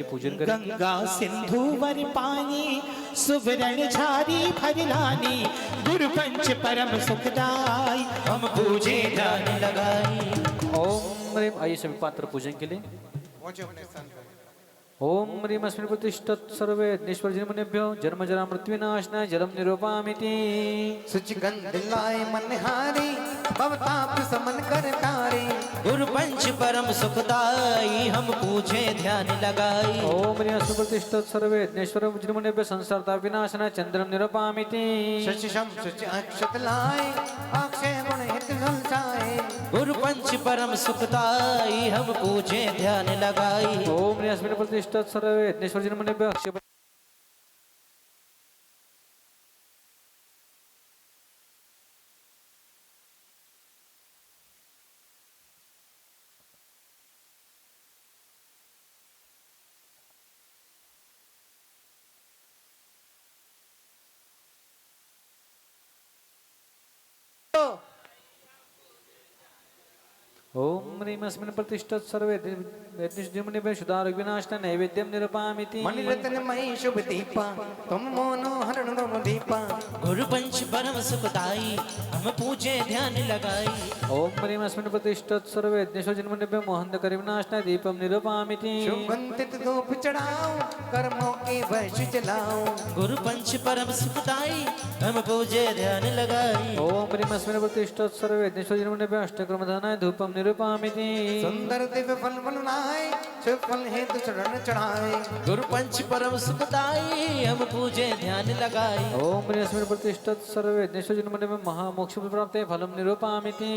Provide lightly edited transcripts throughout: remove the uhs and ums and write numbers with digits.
पूजन करें। गंगा सिंधु वर पानी सुवर्ण झारी भरलानी गुरु पंच परम सुखदाई हम पूजे ध्यान लगाई। ओम ह्रीम। आइए सभी पात्र पूजन के लिए। ओम ह्रीम अस्मिन् प्रतिष्ठत् सर्वे यज्ञेश्वर जन्मनेभ्यो जन्म जरा मृत्यु विनाशनाय जलम निरूपामिति। सुचिगंध लाए मनहारी भवताप समन कर तारे गुरु पंच परम सुखदाई हम पूजे ध्यान लगाई। ओम ह्रीम अस्मिन् प्रतिष्ठत् सर्वे यज्ञेश्वर जन्मनेभ्यो संसारताप विनाशनाय चंद्रम निरूपामिति। शशिशम शुचि अक्षत लाए अक्षय गुण हित ललचाए गुरु पंच परम सुखदाई हम पूजे ध्यान लगाई। ओम ह्रीम अस्मिन् प्रतिष्ठत् सर्वे यज्ञेश्वर जन्मनेभ्यो अक्षय ओम ह्रीम अस्मिन् प्रतिष्ठत् सर्वे यज्ञेश्वर जन्मनेभ्यो शुद्धारोग्य विनाशनाय नैवेद्यम निरूपामिति। मणिरत्न मयि शुभ दीपा तुम मोनो हरण दीपा गुरु पंच परम सुखदाई हम पूजे ध्यान लगाई। ओम ह्रीम अस्मिन् प्रतिष्ठत् सर्वे यज्ञेश्वर जन्मनेभ्यो मोहंधकर विनाशनाय दीपम निरूपामिति। सुगंधित धूप चढ़ाओ कर्मों के वर्ष जलाओ गुरु पंच परम सुखदाई हम पूजे ध्यान लगाई। ओम ह्रीम अस्मिन् प्रतिष्ठत् सर्वे यज्ञेश्वर जन्मनेभ्यो अष्टकर्मधानाय धूपम निरूपामिति। सुंदर दिव्य फल बनाए शुभ फल हेतु चरण चढ़ाए गुरु पंच परम सुखदाई हम पूजे ध्यान लगाई। ओम ह्रीम अस्मिन् प्रतिष्ठत् सर्वे यज्ञेश्वर जन्मनेभ्यो महामोक्ष प्राप्ते फलम निरूपामिति।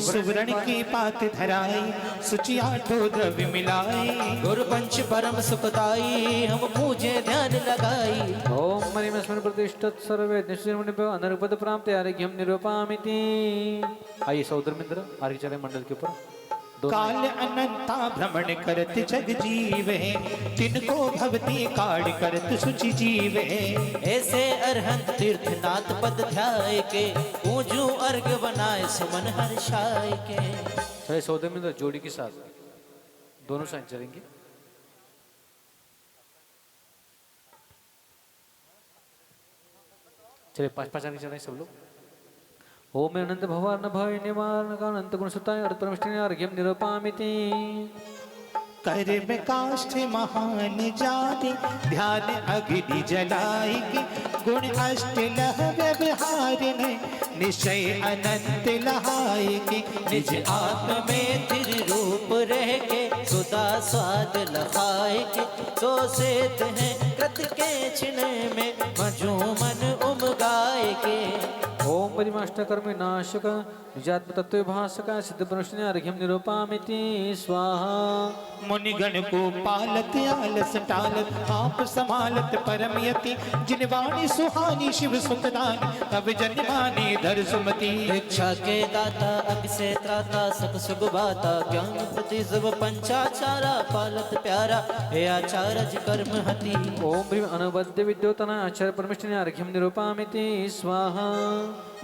सुवर्ण की पात धराई सुचि आठो द्रव्य मिलाई गुरु पंच परम सुखदाई हम पूजे ध्यान लगाई। ओम ह्रीम अस्मिन् प्रतिष्ठत् सर्वे यज्ञेश्वर जन्मनेभ्यो अनर्पद प्राप्ते आरोग्यम निरूपामिति। आइए सहोदर मित्र आर्घ्य चले मंडल के ऊपर। काल अनंता भ्रमण करत जग जीवे तिनको भवती काड़ करत सुचि जीवे ऐसे अरहंत तीर्थनाथ पद ध्याय के पूजू अर्घ बनाए सुमन हर्षाय के। चलिए सहोदर मित्र जोड़ी के साथ दोनों साइड चलेंगे। चलिए पांच पांच आगे चलें सब लोग। ओम अनंत भवान भय निवारण अनंत गुण सुताय परमेष्ठिने अर्घ्यम निरूपामिति। कर में काष्ठ महान जाति ध्यान अग्नि जलाई की गुण अष्ट लह व्यवहार ने निश्चय अनंत लहाय की निज आत्म में तिर रूप रह के सुधा स्वाद लखाए के तो सेत है कृत के छिने में मजू मन उमगाए के। ओम परिमाष्टकर्म नाशक निजात्म तत्व भाषक सिद्ध प्रश्न अर्घ्यम निरूपामिति स्वाहा। मुनिगण को पालत आलस टालत आप समालत परम यति जिन वाणी सुहानी शिव सुखदानी तब जन्मानी धर सुमति। भिक्षा के दाता अग से त्राता सुख सुख बाता ज्ञान प्रति सब पंचाचारा पालत प्यारा हे आचार्य कर्म हति। ओम प्रिय अनबद्ध विद्योतना आचार्य परमेष्ठिने अर्घ्यम निरूपामिति स्वाहा।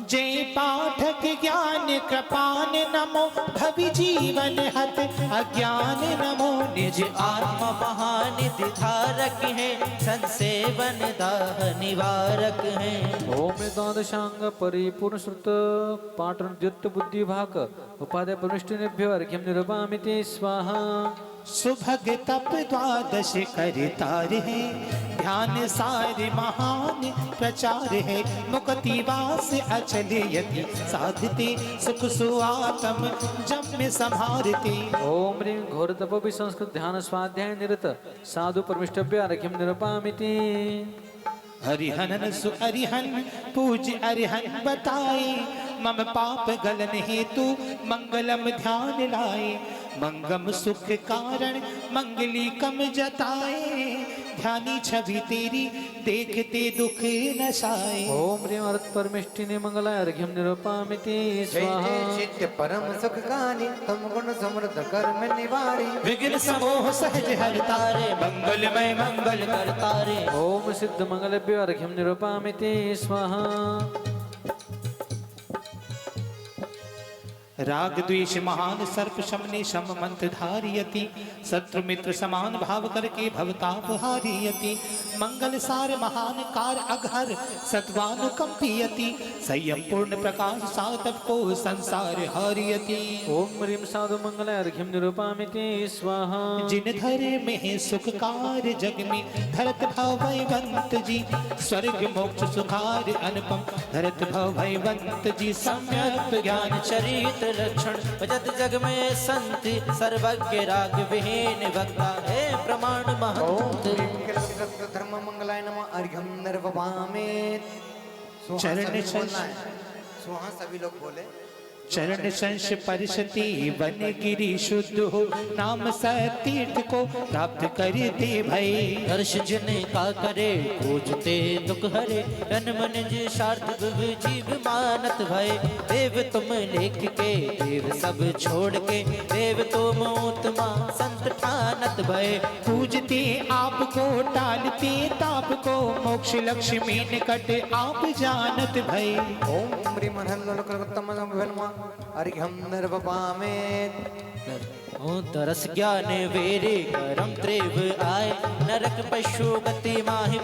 जय पाठक ज्ञान कृपान नमो भवि जीवन हत अज्ञान नमो निज आत्मा महानिधि धारक है संसेवन दाह निवारक है। ओम द्वादशांग परिपूर्ण श्रुत पाठन द्युत बुद्धि भाग उपाध्याय परमेष्ठिनेभ्यो अर्घ्यम निरूपामिति स्वाहा। सुभग तप द्वादश करतार है ध्यान सार महान प्रचार है मुक्ति वास अचल यति साधते सुख सुआत्म जम्य संहारते। ओम ह्रीं घोर तपो संस्कृत ध्यान स्वाध्याय निरत साधु परमेष्ठभ्य अर्घ्यम निरूपामिति। हरिहनन सु हरिहन पूज हरिहन बताए मम पाप गलन हेतु मंगलम ध्यान लाए मंगम सुख कारण मंगली कम जताए ध्यानी छवि तेरी देखते दुख नसाए। ओम ह्रीं अरत परमेष्ठिने मंगलाय अर्घ्यम निरूपामिति स्वाहा। चित्त परम सुख गानी तम गुण समृद्ध कर्म निवारी विघ्न समोह सहज हरतारे मंगलमय मंगल करतारे। ओम सिद्ध मंगलभ्यो अर्घ्यम निरूपामिति स्वाहा। राग द्वेष महान सर्प शमने शम मंत्र धारियति शत्रु मित्र समान भाव करके भवताप हारियति मंगल सार महान कार अघर सत्वानुकंपियति संयम पूर्ण प्रकाश सातव को संसार हारियति ओम ह्रीं साधु मंगलाय अर्घ्यं निरूपयामि स्वाहा जिन धरे में सुख कार जग में धरत भवैवंत जी स्वर्ग मोक्ष सुखार अनुपम धरत भवैवंत जी सम्यक ज्ञान चरित लक्षण भजत जग में संति सर्वज्ञ राग विहीन भक्ता है प्रमाण महंत धर्म मंगलाय नमः अर्घ्यं निर्वपामि चरण सुहा सभी लोग बोले चरण संश परिशति वन गिरी शुद्ध हो नाम सतीर्थ को प्राप्त कर दे भई हर्ष जिन का करे पूजते दुख हरे तन मन जी सार्थ जीव मानत भय देव तुम लेख के देव सब छोड़ के देव तुम उत्तमा संत ठानत भय पूजते आपको टालते ताप को मोक्ष लक्ष्मी निकट आप जानत भई ओम ह्रीं मनहल्लोलकल्पतम संभवन्मा अर्घ्यं निर्वपामि तरस ज्ञान वेरे करम त्रेव आए नरक पशु गति माहि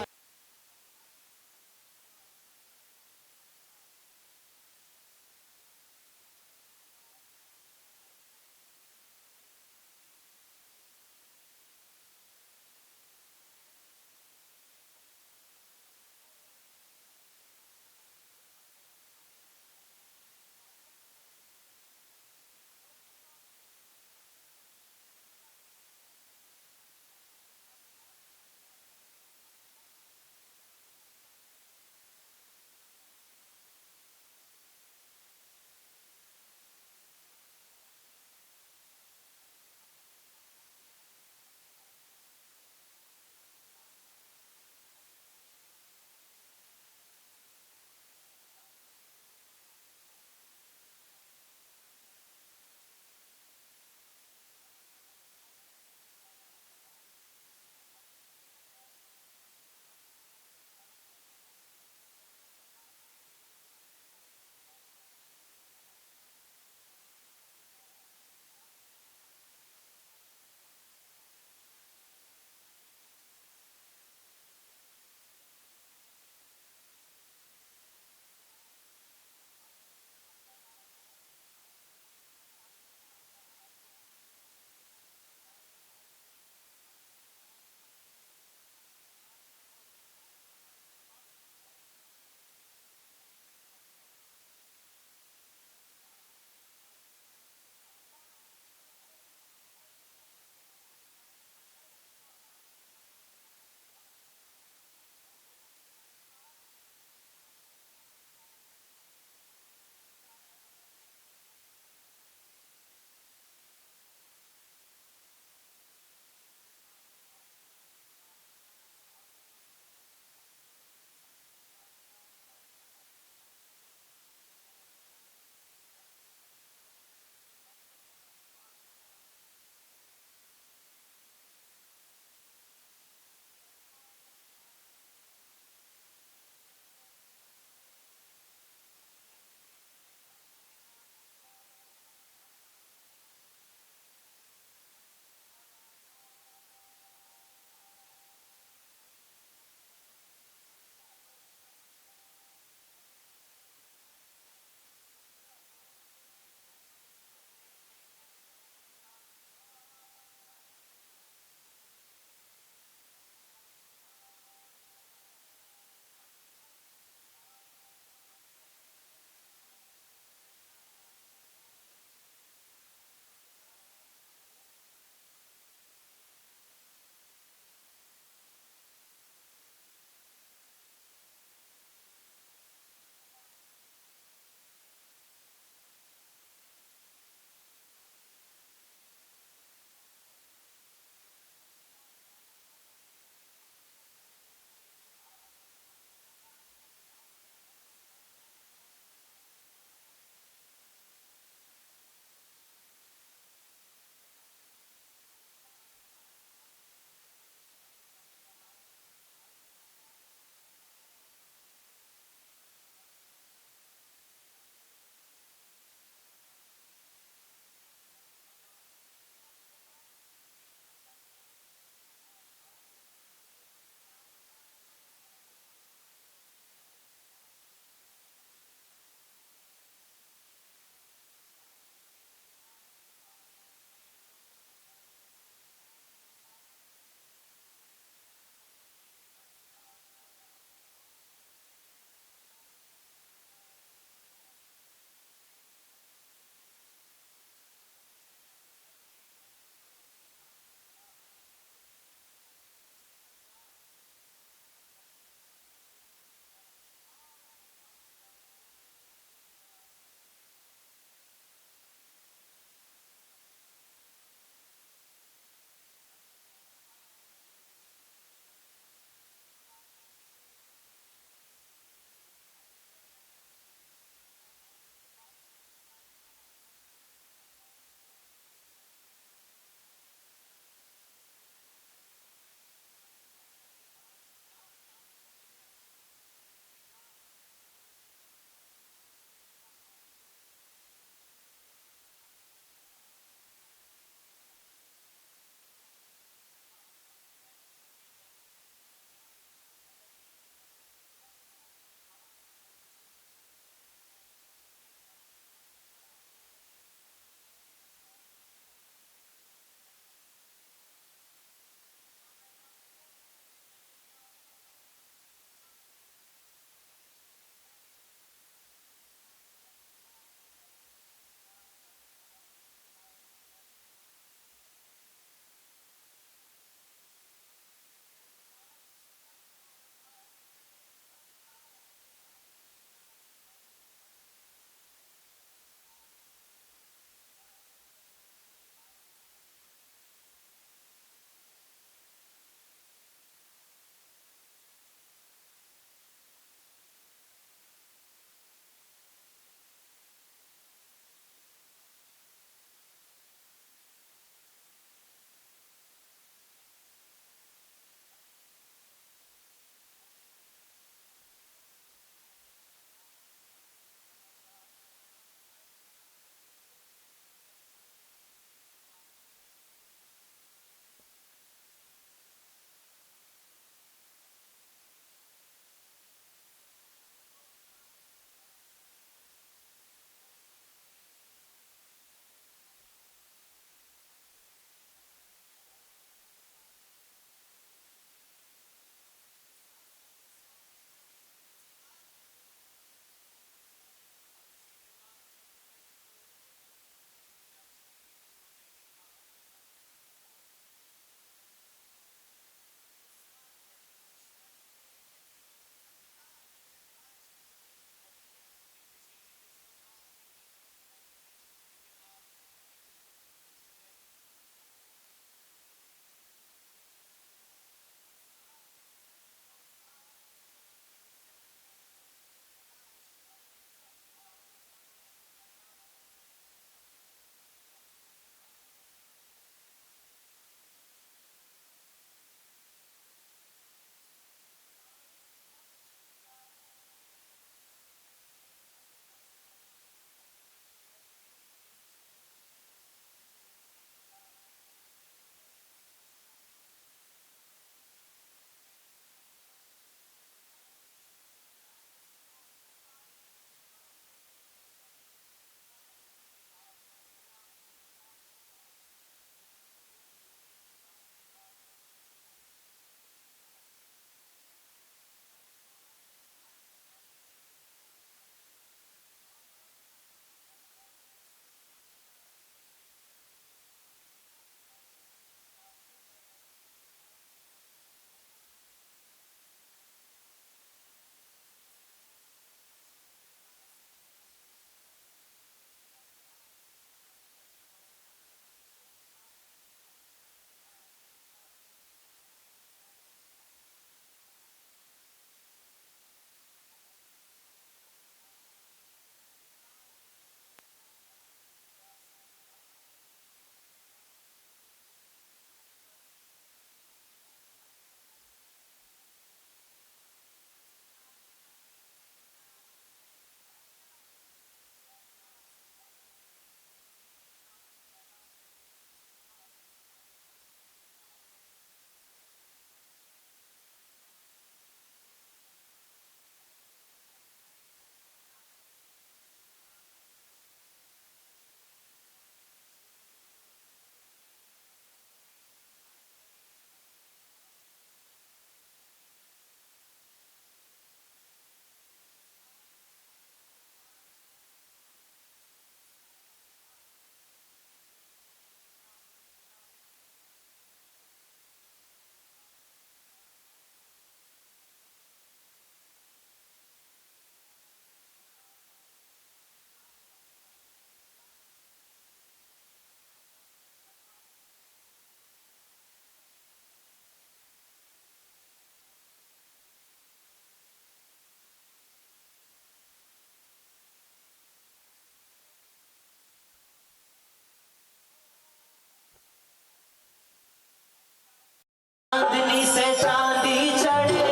चांदनी से चांदी चढ़े,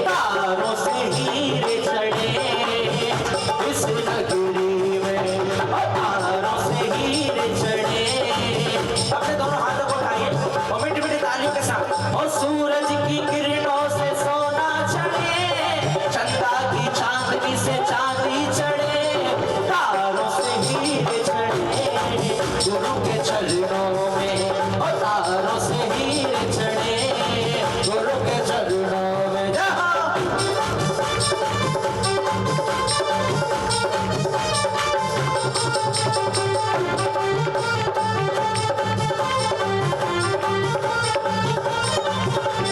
तारों से हीरे चढ़े, इस नगरी में तारों से हीरे चढ़े। अपने दोनों हाथों को उठाइए और मीठी मीठी तालियों के साथ। और सूरज की किरणों से सोना चढ़े, चंदा की चांदनी से चांदी चढ़े, तारों से हीरे चढ़े, गुरु के चरणों में और तारों से हीरे चढ़े, गुरु के चरणों में। जहाँ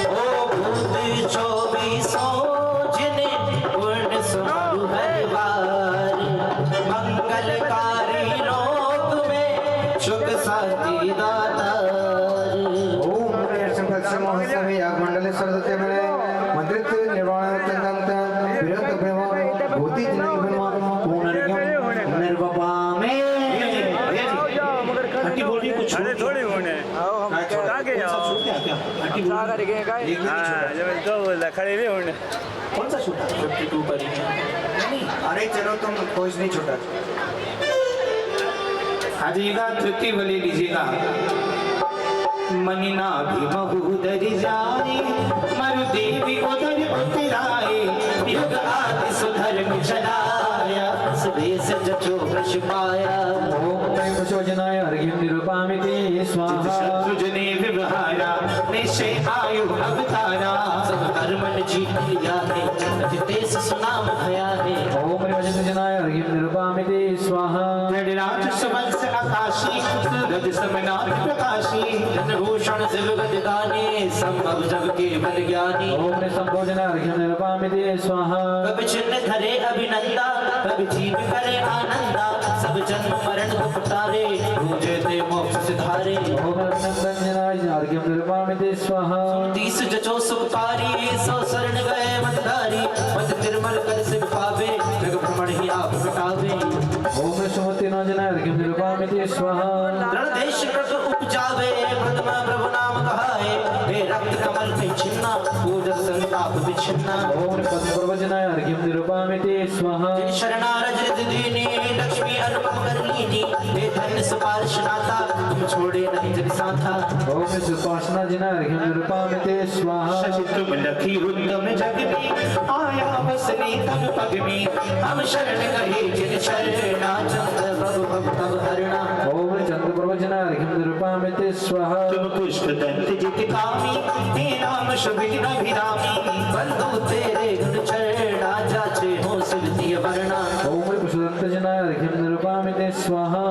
ओ भूत 24 जिन्हें पूर्ण सुमरु हर बार, मंगलकारी लोक में सुख शांति दातार। ओम शंकर महोत्सवे यागमंडले सरस्वती मेरे मंत्रित्व निर्वाण तंत्र विरत ब्रह्म भूति जनक ब्रह्म पुनर्गम निर्वपामे। हट्टी बोल रही है कुछ अरे थोड़ी होने आगे जाओ हट्टी बोल रही है। हाँ जब तो बोला खड़े भी होने कौन सा छूटा 52 पर ही नहीं। अरे चलो तुम कोई नहीं छूटा। आ जाइएगा तृतीय वाले लीजिएगा। मनिना भी महुदर जाए, मरुदेवी उधर उतराए, युग आदि सुधर्म चलाया, सुबह जचो वृष पाया। ओम प्रचोदनाय अर्घ्यं निरूपामिति स्वाहा। शत्रुजने विवहारा, निश्चय आयु अवतारा, सब कर्मन जीत लिया है, अतिदेश सुनाम भया है। ओम प्रचोदनाय अर्घ्यं निरूपामिति स्वाहा। नटराज सुवंश आकाशी, गज समनाथ प्रकाशी, जनभूषण शिवगत गाने, संभव जग के बल ज्ञानी। ओम संबोधनाय अर्घ्यं निरूपामिति स्वाहा। कभी चिन्ह धरे अभिनंदा, कभी जीव करे आनंदा, सब जन्म मरण दुख टारे, पूजे ते मोक्ष सिधारे। ओम नंदनाय अर्घ्यं निरूपामिति स्वाहा। 30 जचो सुखकारी, 100 शरण गए मंदारी, मत निर्मल कर सिर पावे, जग भ्रमण ही आप मिटावे। ओम सुमति नंदनाय अर्घ्यं निरूपामिति स्वाहा। रण देश प्रग उपजावे, प्रथम प्रभु नाम कहाए, हे रक्त कमल पे छिन्ना, पूजन संताप विछिन्ना। ओम पद्मप्रवचनाय अर्घ्यं निरूपामिति स्वाहा। जिन शरणारज दीनी, लक्ष्मी अनुपम कर लीनी, हे धन्य सुपार्श नाथा, तुम छोड़े नहीं जग साथा। ओम सुपार्शना जिनाय अर्घ्यं निरूपामिति स्वाहा। शशि तुम लखी रुद्रम जग में, आया बसने तब पग में, हम शरण गए जिन शरणा, चंद्र प्रभु भक्त हरणा। ओम चंद्र प्रवचनाय अर्घ्यं निरूपामिति स्वाहा। तुम पुष्प दंत जित कामी, हे नाम शुभिन अभिरामी, बंधु तेरे गुण चरणा, जाचे हो सिद्धि वर्णा। ओम पुष्पदंत जिनाय अर्घ्यं निरूपामिति स्वाहा।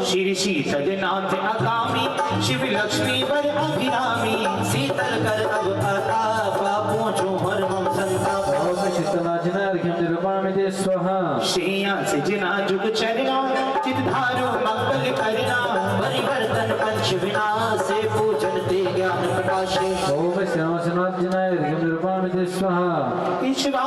श्री शीतल नाथ अकामी, शिव लक्ष्मी वर अभिरामी, शीतल कर अब आता, पापों जो मर्मम संताप। ओम शीतला जिनाय अर्घ्यं निरूपामिति स्वाहा। श्रेया से जिना जुग चरना, चित धारो मंगल करना, परिवर्तन पंच विनाशे, पूजन ते ज्ञान प्रकाशे। ओम श्यामसनाथ जिनाय अर्घ्यं निरूपामिति स्वाहा। ईश्वरा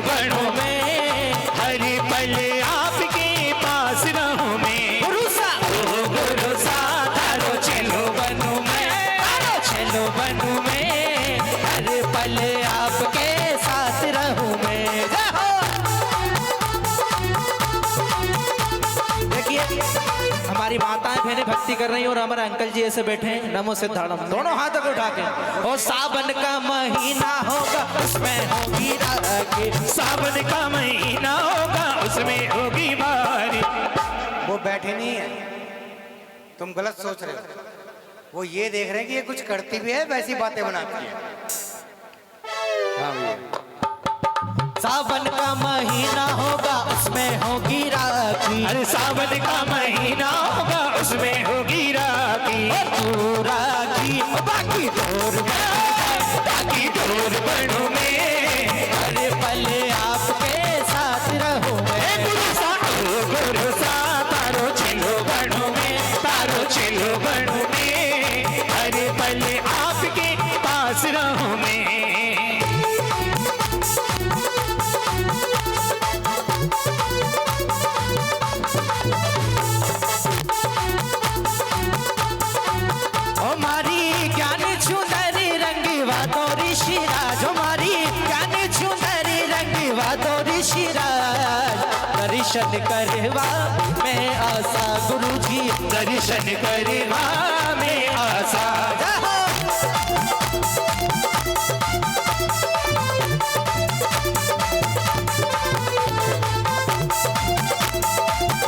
बनूं मैं, हर पल आपके पास रहूं मैं। गुरु सा तारो चलो बनूं मैं, तारो चलो बनूं मैं, हर पल आपके साथ रहूं मैं। देखिए हमारी माताएं बहनें भक्ति कर रही हैं और हमारे अंकल जी ऐसे बैठे हैं नमो सिद्धार्थ दोनों हाथों को उठा के। और सावन का महीना होगा उसमें होगी राखी, सावन का महीना होगा उसमें होगी बारी। वो बैठे नहीं है, तुम गलत सोच रहे हो। वो ये देख रहे हैं कि ये कुछ करती भी है, वैसी बातें बनाती है। हाँ भैया, सावन का महीना होगा उसमें होगी राखी, अरे सावन का महीना होगा उसमें होगी राखी। तू राखी बाकी डोर बनूं मैं, हर पल आपके साथ रहूं मैं। गुरु सा तारो चलो बनूं मैं, तारो चलो बनूं मैं, हर पल आपके पास रहूं मैं। हमारी ज्ञान सुंदरी रंगवा तो ऋषिराज, हमारी ज्ञान सुंदरी रंगवा तो ऋषिराज। दर्शन करवा मैं आशा गुरुजी, दर्शन करवा में आशा।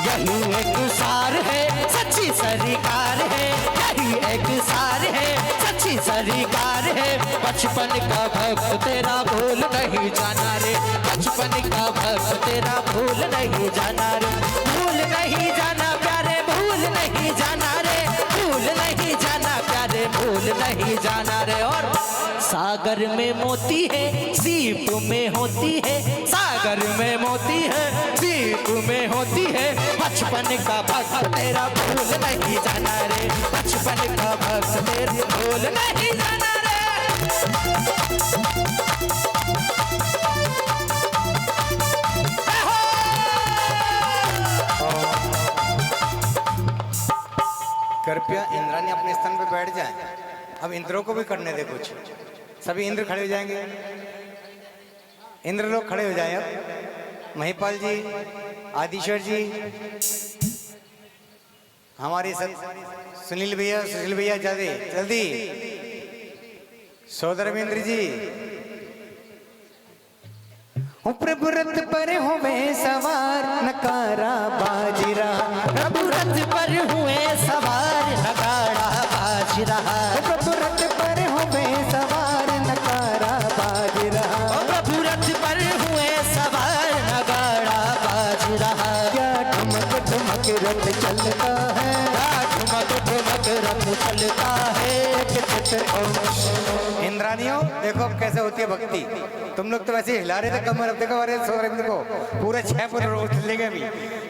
यही एक सार है सच्ची सरकार है, यही एक सार है सच्ची सरकार है। बचपन का भक्त तेरा भूल नहीं जाना रे, बचपन का भक्त तेरा भूल नहीं जाना रे। भूल नहीं जाना प्यारे, भूल नहीं जाना रे, भूल नहीं जाना प्यारे, भूल नहीं जाना रे। और सागर में मोती है सीप में होती है, सागर में मोती है सीप में होती है। बचपन का भक्त तेरा भूल नहीं जाना रे, बचपन का भक्त तेरा भूल नहीं जाना रे। कृपया इंद्रानी अपने स्थान पे बैठ जाएं। अब इंद्रों को भी करने दे कुछ। सभी इंद्र खड़े हो जाएंगे, इंद्र लोग खड़े हो जाएं। अब महिपाल जी, आदिश्वर जी, हमारे सुनील भैया, सुशील भैया, जल्दी जल्दी, सौदरवेंद्र जी। प्रभु रथ पर हुए सवार नकारा बाजीरा, प्रभु रथ पर हुए सवार नगाड़ा बाज रहा, प्रभु रथ पर हुए सवार नकारा बाजीरा। प्रभु रथ पर हुए सवार नगाड़ा बाज रहा। क्या ठुमक ठुमक रथ चलता है, ठुमक ठुमक रथ चलता है। इंद्रानियों देखो अब कैसे होती है भक्ति। तुम लोग तो वैसे हिला रहे थे कमर, अब देखो अरे सौरभ को पूरा 6 फुट रोड लेंगे अभी।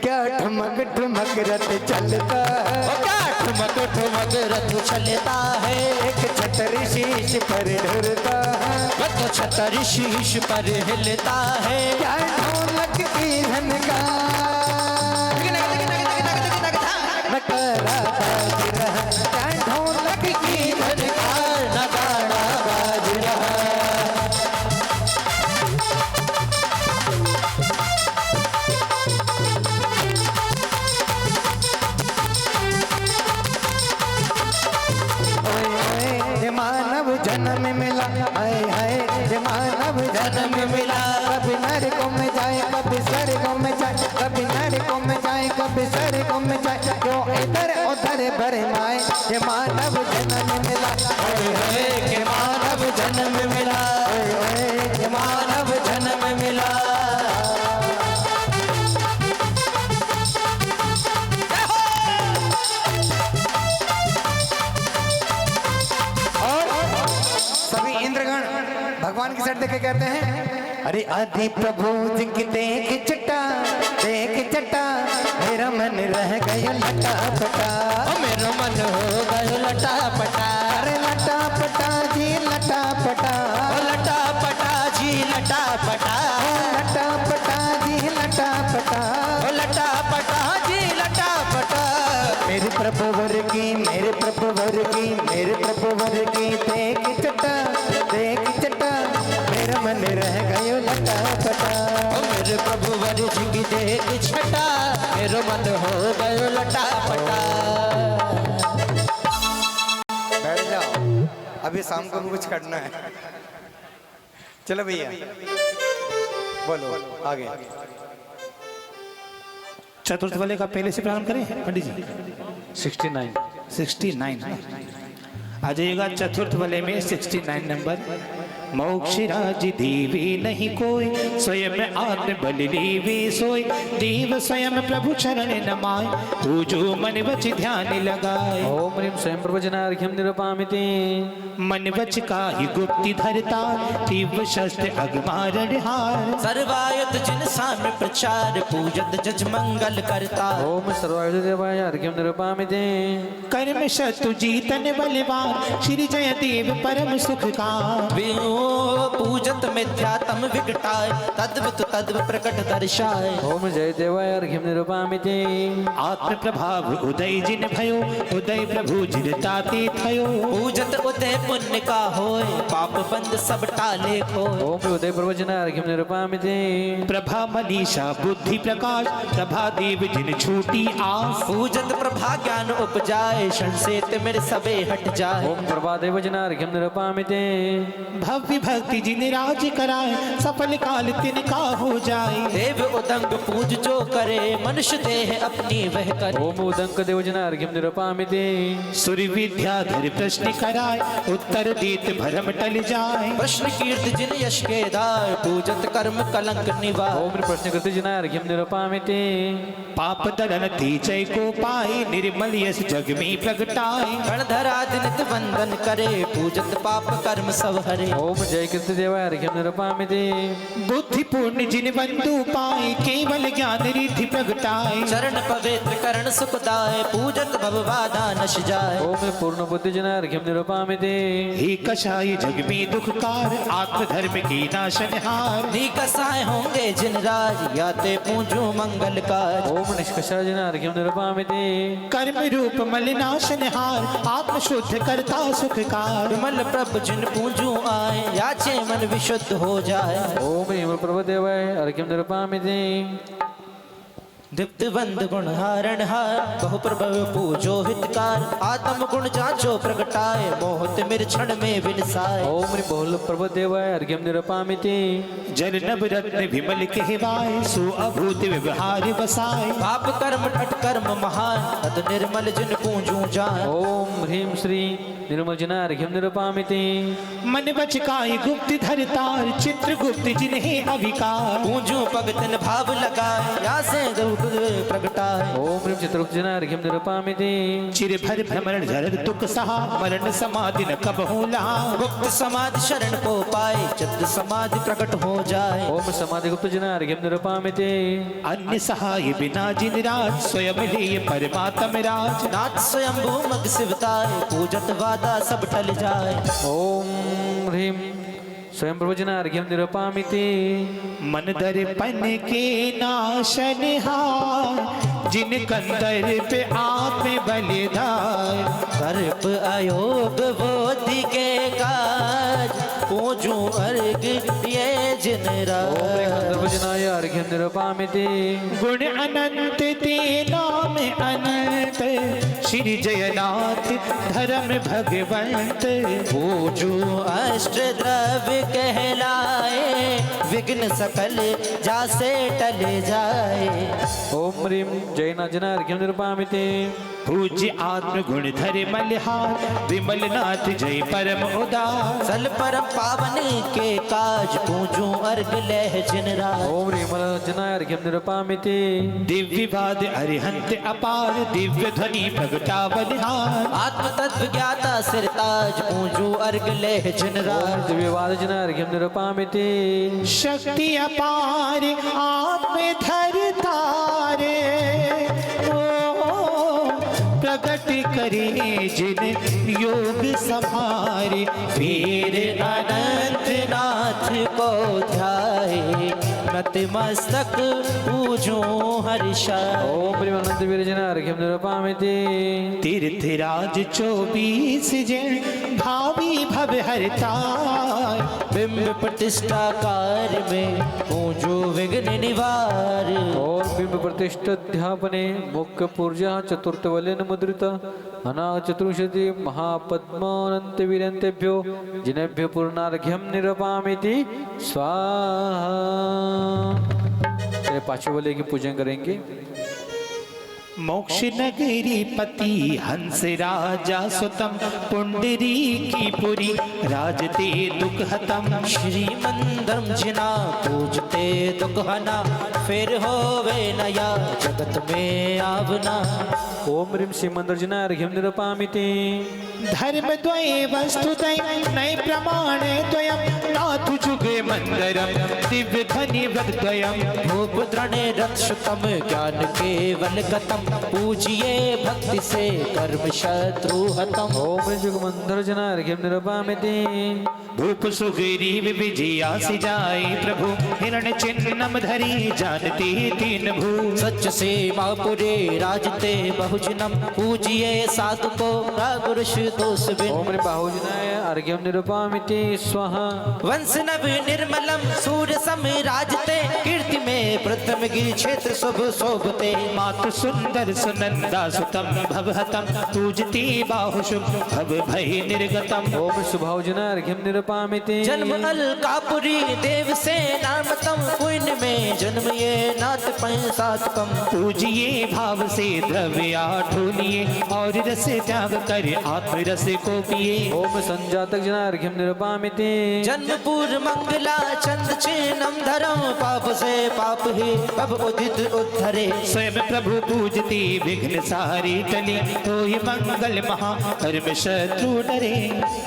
क्या ठुमक ठुमक रथ चलता है, क्या ठुमक ठुमक रथ चलता है। एक छतरी शीश पर ढुरता है, तो छतर शीश पर हिलता है। क्या ढोलक की झनकार नकारा बाज रहा, क्या ढोलक की झनकार नगाड़ा बाज रहा। ये मानव जन्म मिला, हाय हाय ये मानव जन्म मिला। कभी नरकों में जाए, कभी स्वर्गों में जाए, कभी नरकों में जाए, कभी स्वर्गों में जाए। क्यों इधर उधर भरे माए, ये मानव जन्म मिला। हाय हाय के मानव जन्म मिला, के मानव जन्म मिला। सभी इंद्रगण भगवान की साइड देखे कहते हैं, अरे आदि प्रभु जी की देख चटा, देख चटा, मेरा मन रह गया लटा पटा। मेरा मन हो गया लटा पटा, अरे लटा पटा जी लटा पटा, लटा पटा जी लटा पटा, लटा में रह गयो लटा पटा। ओ मेरे प्रभु वर जी की देख छटा, मेरो मन हो गयो लटा पटा। बैठ जाओ, अभी शाम को कुछ करना है। चलो भैया बोलो आगे। चतुर्थ वाले का पहले से प्रारंभ करें पंडित जी। 69 69 आ जाइएगा चतुर्थ वाले में 69 नंबर। मोक्ष राज देवी नहीं कोई, स्वयं आत्म बल लीवी सोई। देव स्वयं प्रभु चरण नमाय, पूजो मन वच ध्यान लगाए। ओम ह्रीं स्वयं प्रवचनार्घ्यं निरूपयामि। मन वच का ही गुप्ति धरता, तीव्र शस्त्र अगमारण हार। सर्वायुध जिन साम्य प्रचार, पूजत जज मंगल करता। ओम सर्वायुध देवाय अर्घ्यं निरूपयामि। कर्म शत्रु जीतन बलवान, श्री जय देव परम सुख का। पूजत मिथ्यातम विकटाय, तद्वत तद्व प्रकट दर्शाय। ओम जय देवाय अर्घ्यं निरूपयामि। आत्म प्रभाव उदय जिन भयो, उदय प्रभु जिन ताते थयो। पूजत उदय पुण्य का होय, पाप बंद सब टाले खोय। ओम उदय प्रवचनार्घ्यं निरूपयामि। प्रभा मनीषा बुद्धि प्रकाश, प्रभा देव जिन छूटी आस। पूजत प्रभा ज्ञान उपजाए, संसेत मेरे सबे हट जाए। ओम प्रभादेव जनार्घ्यं निरूपयामि। भव्य भक्ति जिन राज कराए, सफल काल तिनका हो जाए। देव उदंग पूज जो करे, मनुष्य देह अपनी वह करे। ओम उदंक देव जनार्घ्यं निरूपयामि। सूर्य विद्याधर प्रश्न कराए, उत्तर देत भरम टल जाए। प्रश्न कीर्ति जिन यश के दाय, पूजत कर्म कलंक निवार। ओम प्रश्नकृति जनार्घ्यं निरूपयामि। पाप दलन तेजय को पाए, निर्मल यश जग में प्रगटाए। गणधरा नित वंदन करे, पूजत पाप कर्म सब हरे। ओम जय कृत देवाय अर्घ्यं निरूपयामि। बुद्धि पूर्ण जिन बंधु पाए, केवल ज्ञान रिद्धि प्रगटाए। चरण पवित्र करण सुखदाय, पूजत भव बाधा नश जाय। ओम पूर्ण बुद्धि जनार्घ्यं निरूपयामि। हे कषाय जग में दुखकार, आत्मधर्म की नाशनहार। निकसाय होंगे जिन राज, याते पूजो मंगल काज। ओम निष्कषाय जनार्घ्यं निरूपयामि। कर्म रूप मलिनाशनहार, आत्म शुद्ध करता सुखकार। विमल प्रभ जिन पूजो आए, याचे मन विशुद्ध हो जाए। ओम ह्रीं प्रभदेवाय अर्घ्यं निरूपयामि। दीप्त बंद गुण हारण हार, बहु प्रभव पूजो हितकार। आत्म गुण जाचो प्रगटाए, मोहत मेरे क्षण में विलसाए। ओम ह्रीं बहुल प्रभदेवाय अर्घ्यं निरूपयामि। जल नभ रत्न विमल कहवाए, सो अभूत व्यवहार बसाए। पाप कर्म ठट कर्म महान, तद निर्मल जिन पूजू जाए। ओम ह्रीं श्री निर्मल जनार्घ्यं निरूपयामि। मन वच काय गुप्त धरतार, चित्र गुप्त जिन्हें अविकार। पूजू भगतन भाव लगाए, या से रूप प्रगटाए। ओम ह्रीं चित्रगुप्त जनार्घ्यं निरूपयामि। चिर भर भ्रमण जरद तुक सहा, मरण समाधि न कबहु लहा। गुप्त समाधि शरण को पाए, चित्त समाधि प्रकट हो जाए। ओम समाधि गुप्त जनार्घ्यं निरूपयामि। अन्य सहाय बिना जिन राज, स्वयं ले परमात्म राज। नाथ स्वयंभू मग शिवताय, पूजत वादा सब टल जाए। ओम ह्रीं स्वयं प्रवचनार्घ्यं निरूपयामि। मन दर्पण के नाशनहार, जिन कंदर पे आत्म बलिदार। सर्प अयोग बोधि के काज, पूजू अर्घ ये जिन राज। सर्वजनाय अर्घ्यं निरूपयामि। गुण अनंत ते नाम अनंत, श्री जयनाथ धर्म भगवंत। पूजू अष्ट द्रव्य कहलाए, विघ्न सकल जासे टल जाए। ओम ह्रीं जयनाथ जनार्घ्यं निरूपयामि। पूज्य आत्म गुण धर मलहार, विमल नाथ जय परम उदार। सल परम पावन के काज, पूजू अर्घ लह जिन राज। ओम ह्रीं जनाय अर्घ्यं निरूपयामि। दिव्य वाद अरिहंत अपार, दिव्य ध्वनि प्रगटा बलिहार। आत्म तत्व ज्ञाता सिरताज, पूजू अर्घ लह जिन राज। दिव्यवाद जनार्घ्यं निरूपयामि। शक्ति अपार आत्म धरतारे, प्रगट करे जिन योग संभारे। वीर अनंत नाथ को ध्याए, नतमस्तक पूजो हर्षाय। ओम ह्रीं अनंत वीर जनार्घ्यं निरूपयामि। तीर्थराज 24 जन, भावी भव हरतार। बिंब प्रतिष्ठा कार्य में पूजो विघ्न निवार। और बिंब प्रतिष्ठाध्यापने मुख्य पूर्जा चतुर्थवलेन मुद्रित अनाग चतुर्विंशति महापद्मानंत वीरंतेभ्यो जिनेभ्यो पूर्णार्घ्यम निरपामिति स्वाहा। तेरे पांचवें वलय की पूजन करेंगे। मोक्ष नगरी पति हंस राजा सुतम पुंडरी की पुरी राजते दुख हतम। श्री मंदरम जिना पूजते दुख हना फिर होवे नया जगत में आवना। ओम ह्रीं श्री मंदर्जना अर्घ्यम निरपामिति। धर्म द्वय वस्तुतय नय प्रमाण द्वयम नाथु जुगे मंदरम दिव्य धनि वद्वयम। भूप द्रणे रक्षतम ज्ञान केवल गतम पूजिए भक्ति से कर्म शत्रु हतम। ओम ह्रीं जुग मंदर्जना अर्घ्यम निरपामिति। भूप सुग्रीव विजया से जाय प्रभु हिरण चिन्नम धरी जानते तीन भू। सच से मापुरे राजते बहुजनम पूजिए साधु को गुरुष दोष बिन। ओम ह्रीं बाहुजनाय अर्घ्यम निरपामिति स्वाहा। वंश नभ निर्मलम सूर्य सम राजते कीर्ति में प्रथम गिरि क्षेत्र शुभ शोभते। मातु सुंदर सुनंदा सुतम भवहतम पूजती बाहु शुभ भव भय निर्गतम। ओम शुभाहुजना अर्घ्यम निरपामिति। जन्म अलकापुरी देव से नामतम पुण्य में जन्म ये नाथ पंसातकम। पूजिए भाव से द्रव्य ढूलिए और रस त्याग कर आत्म रस को पिए। ओम संजातक जना अर्घ्यम निरपामिति। जन्म पूर्व मंगला चंद चिन्हम धरम पाप से पाप ही अब उदित उद्धरे। स्वयं प्रभु पूजती विघ्न सारी टली होई मंगल महा कर्म शत्रु डरे।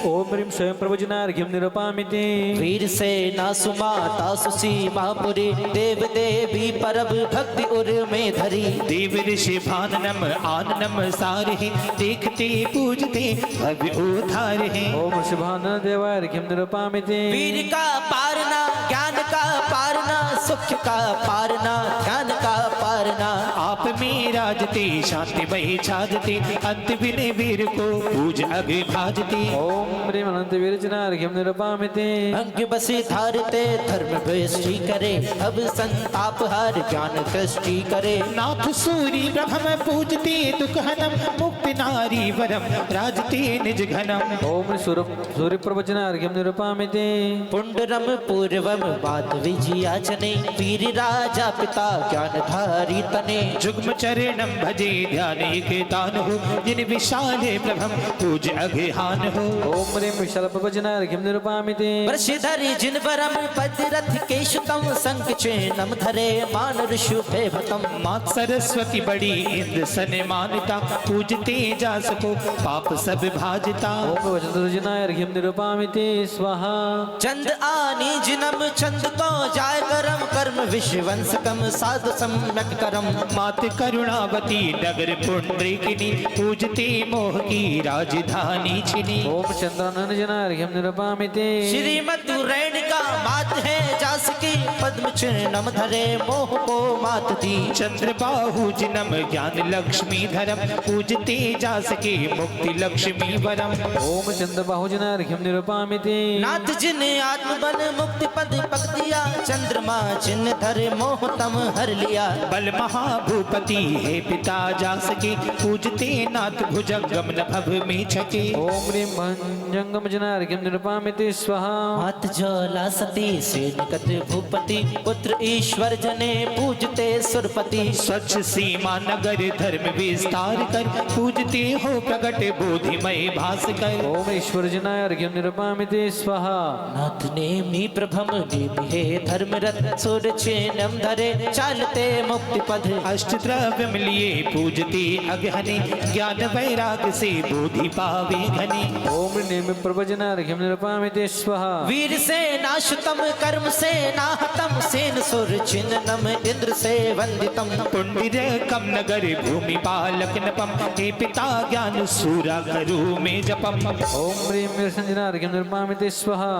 ओम ह्रीं स्वयं प्रभुजना अर्घ्यम निरपामिति। वीर से नासुमा तासुसी महापुरी देव देवी परब भक्ति उर में धरी। देव ऋषि भाननम आननम सारे देखते पूजते भव्य उधारे। ओम शुभानंद देवाय अर्घ्यम निरपामिति। वीर का पारना ज्ञान का पारना सुख का पारना ज्ञान का पारना। आप में राजते शांति वही छाजते अंत बिने वीर को पूज अभि भाजते। ओम ह्रीं अनंत वीरजना अर्घ्यम निरपामिति। अंग बसे धारते धर्म दृष्टि करे अब संताप हर ज्ञान दृष्टि करे। नाथ सूरी ब्रह्म पूजते दुख हनम मुक्ति नारी वरम राजते निज घनम। ओम सूर्य प्रभुजना अर्घ्यम निरपामिति। पुंडरम पूर्वम बात विजयाचने वीर राजा पिता ज्ञान धारी तने। जुग्म चरणम भजे ध्यान के दान हो जिन विशाले प्रभम पूज अघेहान हो। ओम ह्रीं विशाल प्रभुजना अर्घ्यम निरपामिति। वृषधरि जिन वरम पद रथ केशुतम संक चैनम धरे मान ऋषु भयभतम। मात सरस्वती बड़ी इंद्र सन मानता पूजते जा सको पाप सब भाजता। ओम वज्रजना अर्घ्यम निरपामिति स्वाहा। चंद आनी जिनम चंद को जाय करम कर्म विश्वंसकम साधु सम्यक करम। मात करुणावती नगर पुंडरीकिनी पूजते मोह की राजधानी छिनी। ओम चंद्रानन जना अर्घ्यम निरपामिति। श्रीमद रेणुका मात है जास की पद्म चिन्हम धरे मोह को मात दी। चंद्र बाहु जिनम ज्ञान लक्ष्मी धरम पूजते जा सके मुक्ति लक्ष्मी वरम। ओम चंद्रबाहुजना अर्घ्यम निरपामिति। नाथ जिन आत्म बल मुक्ति पद पक दिया चंद्रमा चिन्ह धरे मोह तम हर लिया। बल महाभूपति है पिता जा सके पूजते नाथ भुजंगम न भव में छके। ओम ह्रीं भंजंगम जना अर्घ्यम निरपामिति स्वाहा। हाथ ज्वाला सती से निकट भूपति पुत्र ईश्वर जने पूजते सुरपति। स्वच्छ सीमा नगर धर्म विस्तार कर पूजते हो प्रगट बोधिमय भास कर। ओम ईश्वर जना अर्घ्यम निरपामिति स्वाहा। नाथ नेमि प्रभम नेमि हे धर्मरथ सुर चैनम धरे चालते मुक्ति पद। अष्ट द्रव्य मिलिए पूजते अगहनी ज्ञान वैराग से बोधि पावे घनी। ओम नेमि प्रभुजना अर्घ्यम निरपामिति स्वाहा। वीर से नाशुतम कर्म से नाहतम सेन सुर चिन्हम इंद्र से वंदितम। पुंडिर कम नगर भूमि पालक नपम हे पिता ज्ञान सूरा करू में जपम। ओम ह्रीं वीरसंजना अर्घ्यम निरपामिति स्वाहा।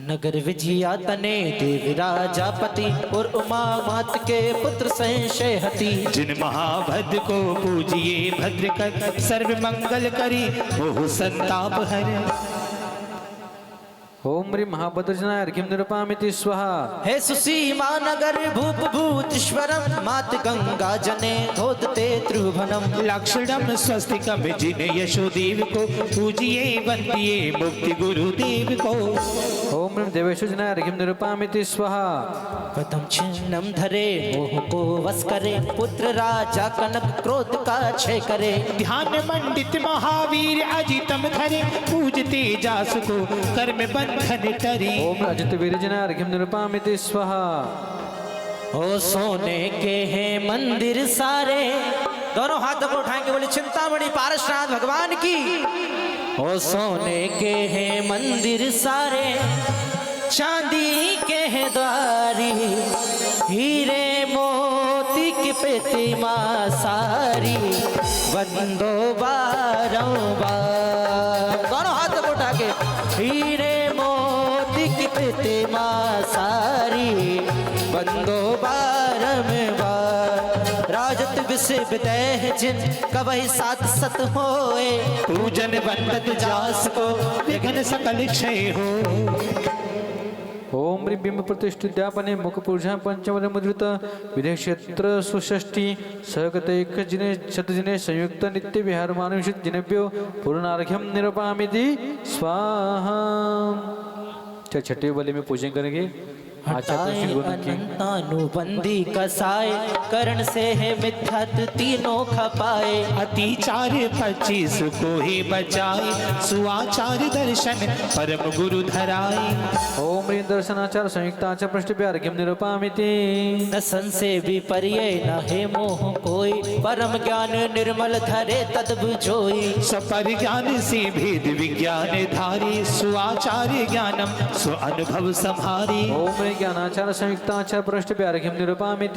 नगर विजया तने देव राजापति और उमा मात के पुत्र संशय हति। जिन महाभद्र को पूजिए भद्र कर सर्व मंगल करी मोह संताप हर। ओम ह्रीं महाभद्रजनाय अर्घ्यं निरूपयामि स्वाहा। हे सुसीमा नगर भूप भूतीश्वरम मात गंगा जने धोदते त्रिभुवनम। लक्षणम स्वस्तिकम जिन यशोदेव को पूजिए वंदिए मुक्ति गुरुदेव को। ओम ह्रीं देवेशुजनाय अर्घ्यं निरूपयामि स्वाहा। पदम चिन्हम धरे मोह को वश करे पुत्र राजा कनक क्रोध का क्षय करे। ध्यान मंडित महावीर अजितम धरे पूजते जास को कर्म बंधन करे। ओम अजित वीरजनाय अर्घ्यं निरूपयामि स्वाहा। ओ सोने के हैं मंदिर सारे, दोनों हाथों को उठाएंगे बोले चिंतामणि पारसनाथ भगवान की। ओ सोने के हैं मंदिर सारे, चांदी के हैं द्वारी, हीरे मोती की प्रतिमा सारी, वंदो बारंबार। दोनों हाथ को उठा के हीरे मोती की प्रतिमा सारी, वंदो बारंबार। राजत विषय विदय जिन कवि सात सत होए, पूजन वंदत जास को विघ्न सकल क्षय हो। ओम ह्रीं बिंब प्रतिष्ठित्यापने मुख पूजा पंचमर मुद्रित विधेय क्षेत्र सुषष्टि सहगत एक जिने शत जिने संयुक्त नित्य विहार मानुषित जिनेभ्यो पूर्णार्घ्यं निरूपयामि स्वाहा। छठे वाले में पूजन करेंगे हटाए अनंतानुबंदी कसाए, करण से है मिथ्यात तीनों खपाए। अतिचार 25 को ही बचाए, सुआचार दर्शन परम गुरु धराए। ओम ह्रीं दर्शनाचार संयुक्ताचार पृष्ठभ्य अर्घ्यं निरूपयामि। न संशय विपर्य न हे मोह कोई, परम ज्ञान निर्मल धरे तद बुझोई। सपर ज्ञान से भेद विज्ञान धारी, सुआचार ज्ञानम सु अनुभव संहारी। ओम ह्रीं ज्ञानाचार संयुक्ताचार पृष्ठभ्य अर्घ्यं निरूपयामि।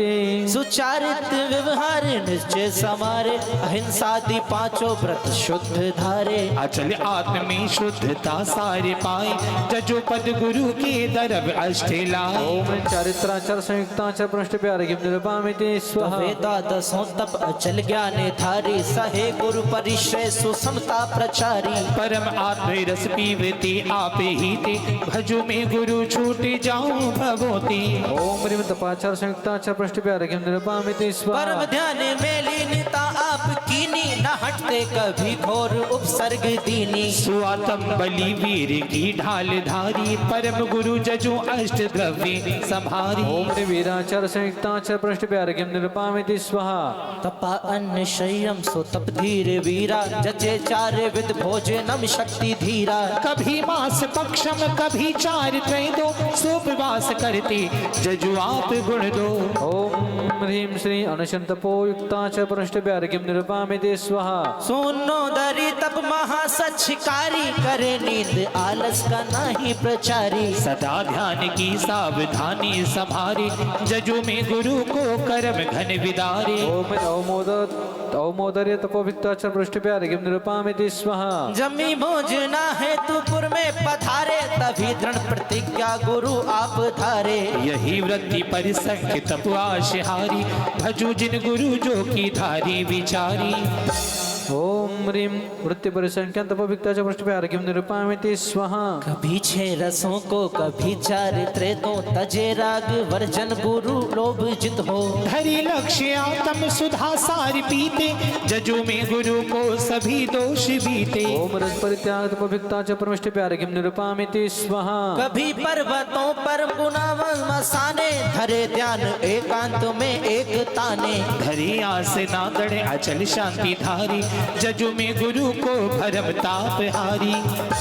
सुचारित व्यवहार निश्चय समारे, अहिंसादि पांचों व्रत शुद्ध धारे। अचल आत्म में शुद्धता सारे पाए, जजो पद गुरु के दरब अष्टे लाए। ओम ह्रीं चारित्राचार संयुक्ताचार पृष्ठभ्य अर्घ्यं निरूपयामि स्वाहा। वेदादसों तप अचल ज्ञान धारी, सहे गुरु परिश्रय सुसमता प्रचारी। परम आत्म रस पीवते आप ही ते, भजो में गुरु छूटे जाऊं भगवती। ओम ह्रीं तपाचार संयुक्ताचार पृष्ठभ्य अर्घ्यं निरूपयामि स्वाहा। परम ध्यान में लीनता आप कीनी, न हटते कभी घोर उपसर्ग दीनी। सुआतम बलि वीर की ढाल धारी, परम गुरु जजो अष्ट द्रव्य संभारी। ओम ह्रीं वीराचार संयुक्ताचार पृष्ठभ्य अर्घ्यं निरूपयामि स्वाहा। तपा अन्न शय्यम सो तप धीर वीरा, जचे चार विद भोजनम शक्ति धीरा। कभी मास पक्षम कभी चार त्रय दो, सोपवास करते जजु आप गुण दो। ओम ह्रीं श्री अनशन तपो युक्ताचार पृष्ठभ्य अर्घ्यं निरूपयामि स्वाहा। सुनो दरी तप महासच्छिकारी, करे नींद आलस का नहीं प्रचारी। सदा ध्यान की सावधानी संभारी, जजो में गुरु को कर्म घन विदारे। ओम अवमोदर्य तपोभिक्ताचार पृष्ठभ्य अर्घ्यं निरूपयामि स्वाहा। जमी भोजना है तुपुर में पधारे, तभी दृढ़ प्रतिज्ञा गुरु आप धारे। यही वृत्ति परिसंख्य तपवाशहारी, भजो जिन गुरु जो की धारी विचारी। ओम ह्रीं वृत्ति परिसंख्यान तपोभिक्ताचार पृष्ठभ्य अर्घ्यं निरूपयामि स्वाहा। कभी छह रसों को कभी चारित्र्य दो, तजे राग वर्जन गुरु लोभ जित हो। धरी लक्ष्य आत्म सुधा सार पीते, जजो में गुरु को सभी दोष बीते। ओम रस परित्याग तपोभिक्ताचार पृष्ठभ्य अर्घ्यं निरूपयामि स्वाहा। कभी पर्वतों पर पुनः मसाने, धरे ध्यान एकांत में एक ताने। धरी आस नागड़ अचल शांति धारी, जजो में गुरु को भरम ताप हारी।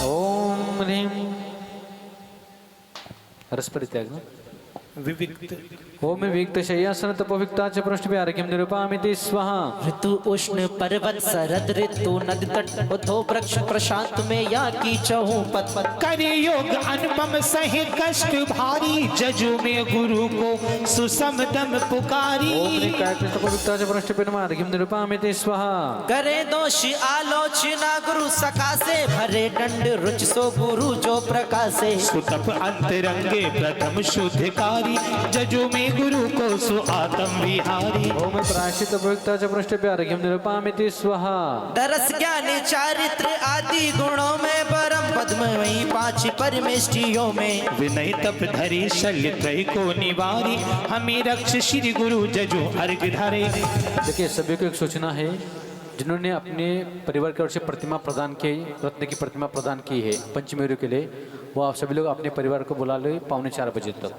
ओम ह्रीं रस परित्याग ना विविक्त ओम विविक्त शय्यासन तपोभिक्ताचार पृष्ठभ्य अर्घ्यं निरूपयामि स्वाहा। ऋतु उष्ण पर्वत सरद ऋतु नद तट, उद्धो वृक्ष प्रशांत में या की चहु पत पत। करे योग अनुपम सहे कष्ट भारी, जजो में गुरु को सुसम दम पुकारी। ओम ह्रीं कायकृष्ण तपोभिक्ताचार पृष्ठभ्य अर्घ्यं निरूपयामि स्वाहा। करे दोष आलोचना गुरु सकासे, भरे दंड रुच सो गुरु जो प्रकाशे। सुतप अंतरंगे प्रथम शुद्धकारी, जजो में गुरु को सु आत्म विहारी। ओम प्रायश्चित तपोभिक्ताचार पृष्ठभ्य अर्घ्यं निरूपयामि स्वाहा। दरस ज्ञान चारित्र आदि गुणों में परम पद्ममयी पांच परमेष्टियों में विनय तप धरे शल्य त्रय को निवारी हमें रक्ष श्री गुरु जजो अर्घ धारे। देखिए सभी को एक सूचना है, जिन्होंने अपने परिवार की ओर से प्रतिमा प्रदान की, रत्न की प्रतिमा प्रदान की है पंचमेरु के लिए, वो आप सभी लोग अपने परिवार को बुला ले 3:45 बजे तक,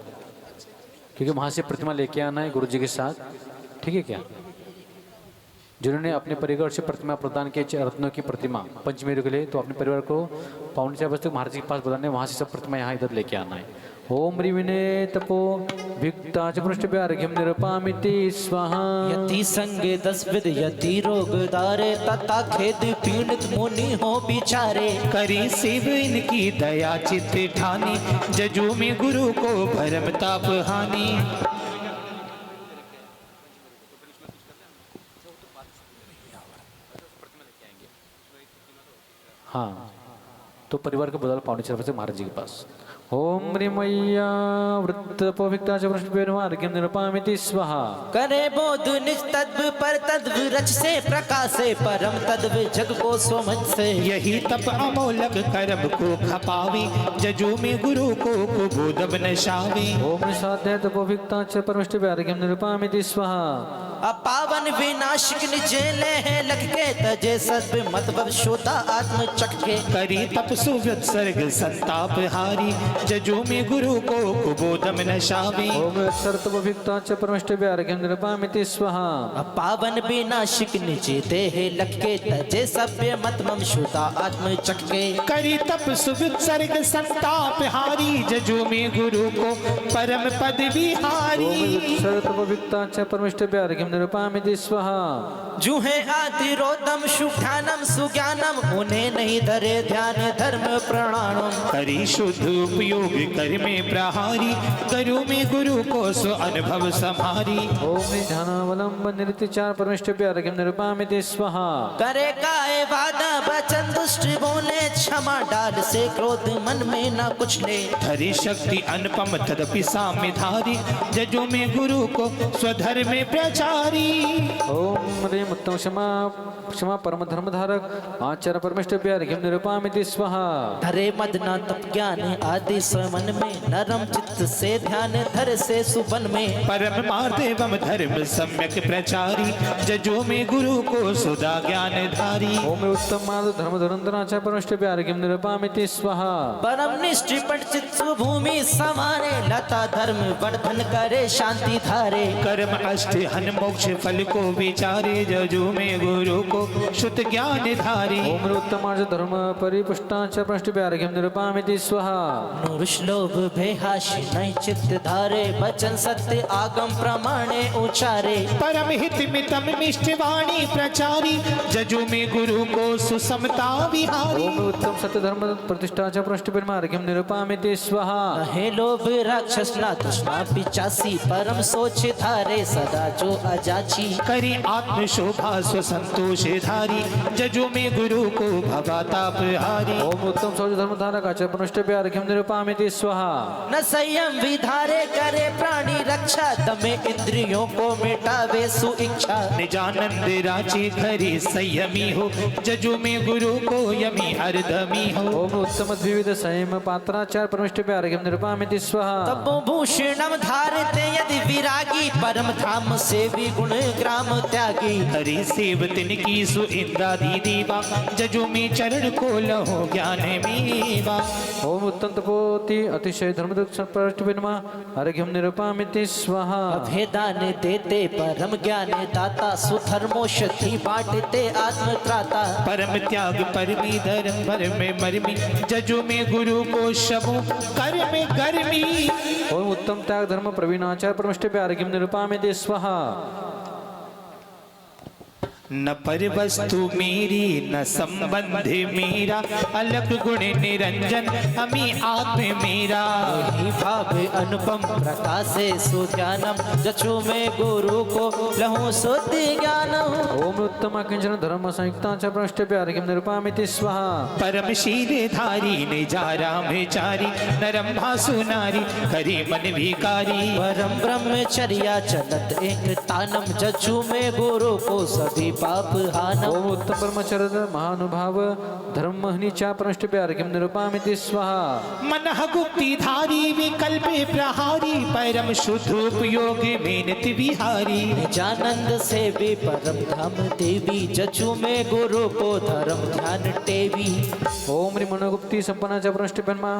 क्योंकि वहाँ से प्रतिमा लेके आना है गुरु जी के साथ, ठीक है क्या। जिन्होंने अपने परिवार से प्रतिमा प्रदान की रत्नों की प्रतिमा पंचमेरु के लिए, तो अपने परिवार को 3:45 बजे तक महाराज जी के पास बुलाने, वहाँ से सब प्रतिमा यहाँ इधर लेके आना है। ओम रिविने तपो भिक्ता च पृष्ठभ्य अर्घ्यं निरूपामिति स्वाहा। यति संगे 10 विध यति रोग दारे तथा खेद पीड़ित मुनि हो बिचारे। करी शिव इनकी दया चित ठानी जजू में गुरु को भरम ताप हानि। हाँ, तो परिवार को बुला लो 3:45 बजे महाराज जी के पास। ओम ह्रीमय्या वृत्तपोभिक्ता च पृष्ठभ्यो अर्घ्यं निरूपामिति स्वाहा। करे बोध निज तद्व पर तद्व रच से प्रकाशे परम तद्व जग को समझ से। यही तप अमोलक कर्म को खपावे जजू में गुरु को कुबोध नशावे। ओम निषाद्य तपोभिक्ता च परमेष्ठभ्यो अर्घ्यं निरूपामिति स्वाहा। अपावन विनाशिक निजेले हैं लग के तजे सद्व मतव शोता आत्म चक्के। करी तप सुव्रत सर्ग संताप हारी जजू में गुरु को कुबोधम नशावे। ओम सर्तपोभिक्ता च परमेष्ठभ्यो अर्घ्यं निरूपामिति स्वाहा। अपावन विनाशिक निजेते हैं लग के तजे सभ्य मतमम शोता आत्म चक्के। करी तप सुव्रत सर्ग संताप हारी जजू में गुरु को परम पद विहारी। ओम सर्तपोभिक्ता च परमेष्ठभ्यो अर्घ्यं निरूपामिति स्वाहा। जो है आदि रोदम शुभानम सुज्ञानम उन्हें नहीं धरे ध्यान धर्म प्रणाणम। करी शुद्ध उपयोग कर में प्रहारी करु में गुरु को सो अनुभव समारी। ओम ध्यानावलंबन निरतिचार परमेष्ठभ्यो अर्घ्यं निरूपामिति स्वाहा। करे काय वादा वचन दुष्ट बोले क्षमा डाल से क्रोध मन में न कुछ ले। धरी शक्ति अनुपम तदपि साम्य धारी जजू में गुरु को स्वधर्म में प्रचारी। ओम ह्रीं उत्तम क्षमा परम धर्मधारक आचार्य परमेष्ठभ्यो अर्घ्यं निरूपामिति स्वाहा। धरे मदना तप ज्ञान आदि स्वमन में नरम चित्त से ध्यान धर से सुबन में। परम मार्ग एवं धर्म सम्यक प्रचारी जजू में गुरु को सुधा ज्ञान धारी। ओम उत्तम मार्ग धर्म धुरंधर आचार्य परमेष्ठभ्यो अर्घ्यं निरूपामिति स्वाहा। परम निष्ठ चित्त भूमि समारे लता धर्म वर्धन करे शांति धारे। कर्म अष्ट हन मोक्ष फल को विचारे जजू में गुरु को शुद्ध ज्ञान धारी। ओम उत्तम मार्ग धर्म परिपुष्टा च परमेष्ठभ्यो अर्घ्यं निरूपामिति स्वाहा। लोभ भेहाशी नहीं चित्त धारे वचन सत्य आगम प्रमाणे उचारे। परम हित मितम निष्ठवाणी प्रचारी जजू में गुरु को सुसमता विहारी। ओम उत्तम सत्य धर्म प्रतिष्ठा च परमेष्ठभ्यो अर्घ्यं निरूपामिति स्वाहा। हे लोभ राक्षस ना तृष्णा पिचासी परम सोच धारे सदा जो अजाची। करी आत्म शोभा स्व संतोष धारी जजू में गुरु को भवाताप हारी। ओम उत्तम सौच धर्म धारक आचार्य परमेष्ठभ्यो अर्घ्यं निरूपामिति स्वाहा। न संयम विधारे करे प्राणी रक्षा दमे इंद्रियों को मिटावे सुइच्छा। निजानंद राची खरी संयमी हो जजू में गुरु को यमी हरदमी हो। ओम उत्तम द्विविध संयम पात्राचार्य परमेष्ठभ्यो अर्घ्यं निरूपामिति स्वाहा। तपो भूषणम धारते यदि विरागी परम धाम सेवी गुण ग्राम त्यागी। हरि सेव तिनकी सु इंद्रादि देवा जजू में चरण को लहो ज्ञान मीवा। ओम उत्तम तपोति अतिशय धर्मदुख परमेष्ठभ्यो अर्घ्यं निरूपामिति स्वाहा। अभेदान देते परम ज्ञान दाता सुधर्मोषधि बांटते आत्म त्राता। परम त्याग परमी धर्म भर में मरमी जजू में गुरु को शबु कर में गर्मी। ओम उत्तम त्याग धर्म प्रवीणाचार्य परमेष्ठभ्यो अर्घ्यं निरूपामिति स्वाहा। न पर वस्तु मेरी न संबंध मेरा अलग गुण निरंजन अमी आत्म मेरा। ही भाव अनुपम प्रकाशे सुज्ञानम जचु में गुरु को लहु शुद्ध ज्ञानम। ओम उत्तम किंचन धर्म संयुक्ता च परमेष्ठभ्यो अर्घ्यं निरूपामिति स्वाहा। परम शील धारी निजारा में चारी नरम भासु नारी करे मन विकारी। परम ब्रह्मचर्या चलत एक तानम जचु में गुरु को सभी पाप हानम ओम उत्तम ब्रह्मचर्य महानुभाव धर्महनीच्या पृष्ठभे अर्घ्यम निरूपयामि स्वाहा मनः गुप्तिधारी विकल्पे प्रहारी परम शुद्ध उपयोगी मेनति विहारी निजानंद से भी परम धाम देवी जचू में गुरु को धर्म ध्यान टेवी ओम ह्रीं मनोगुप्ती संपन्नाच्या पृष्ठभेन्मा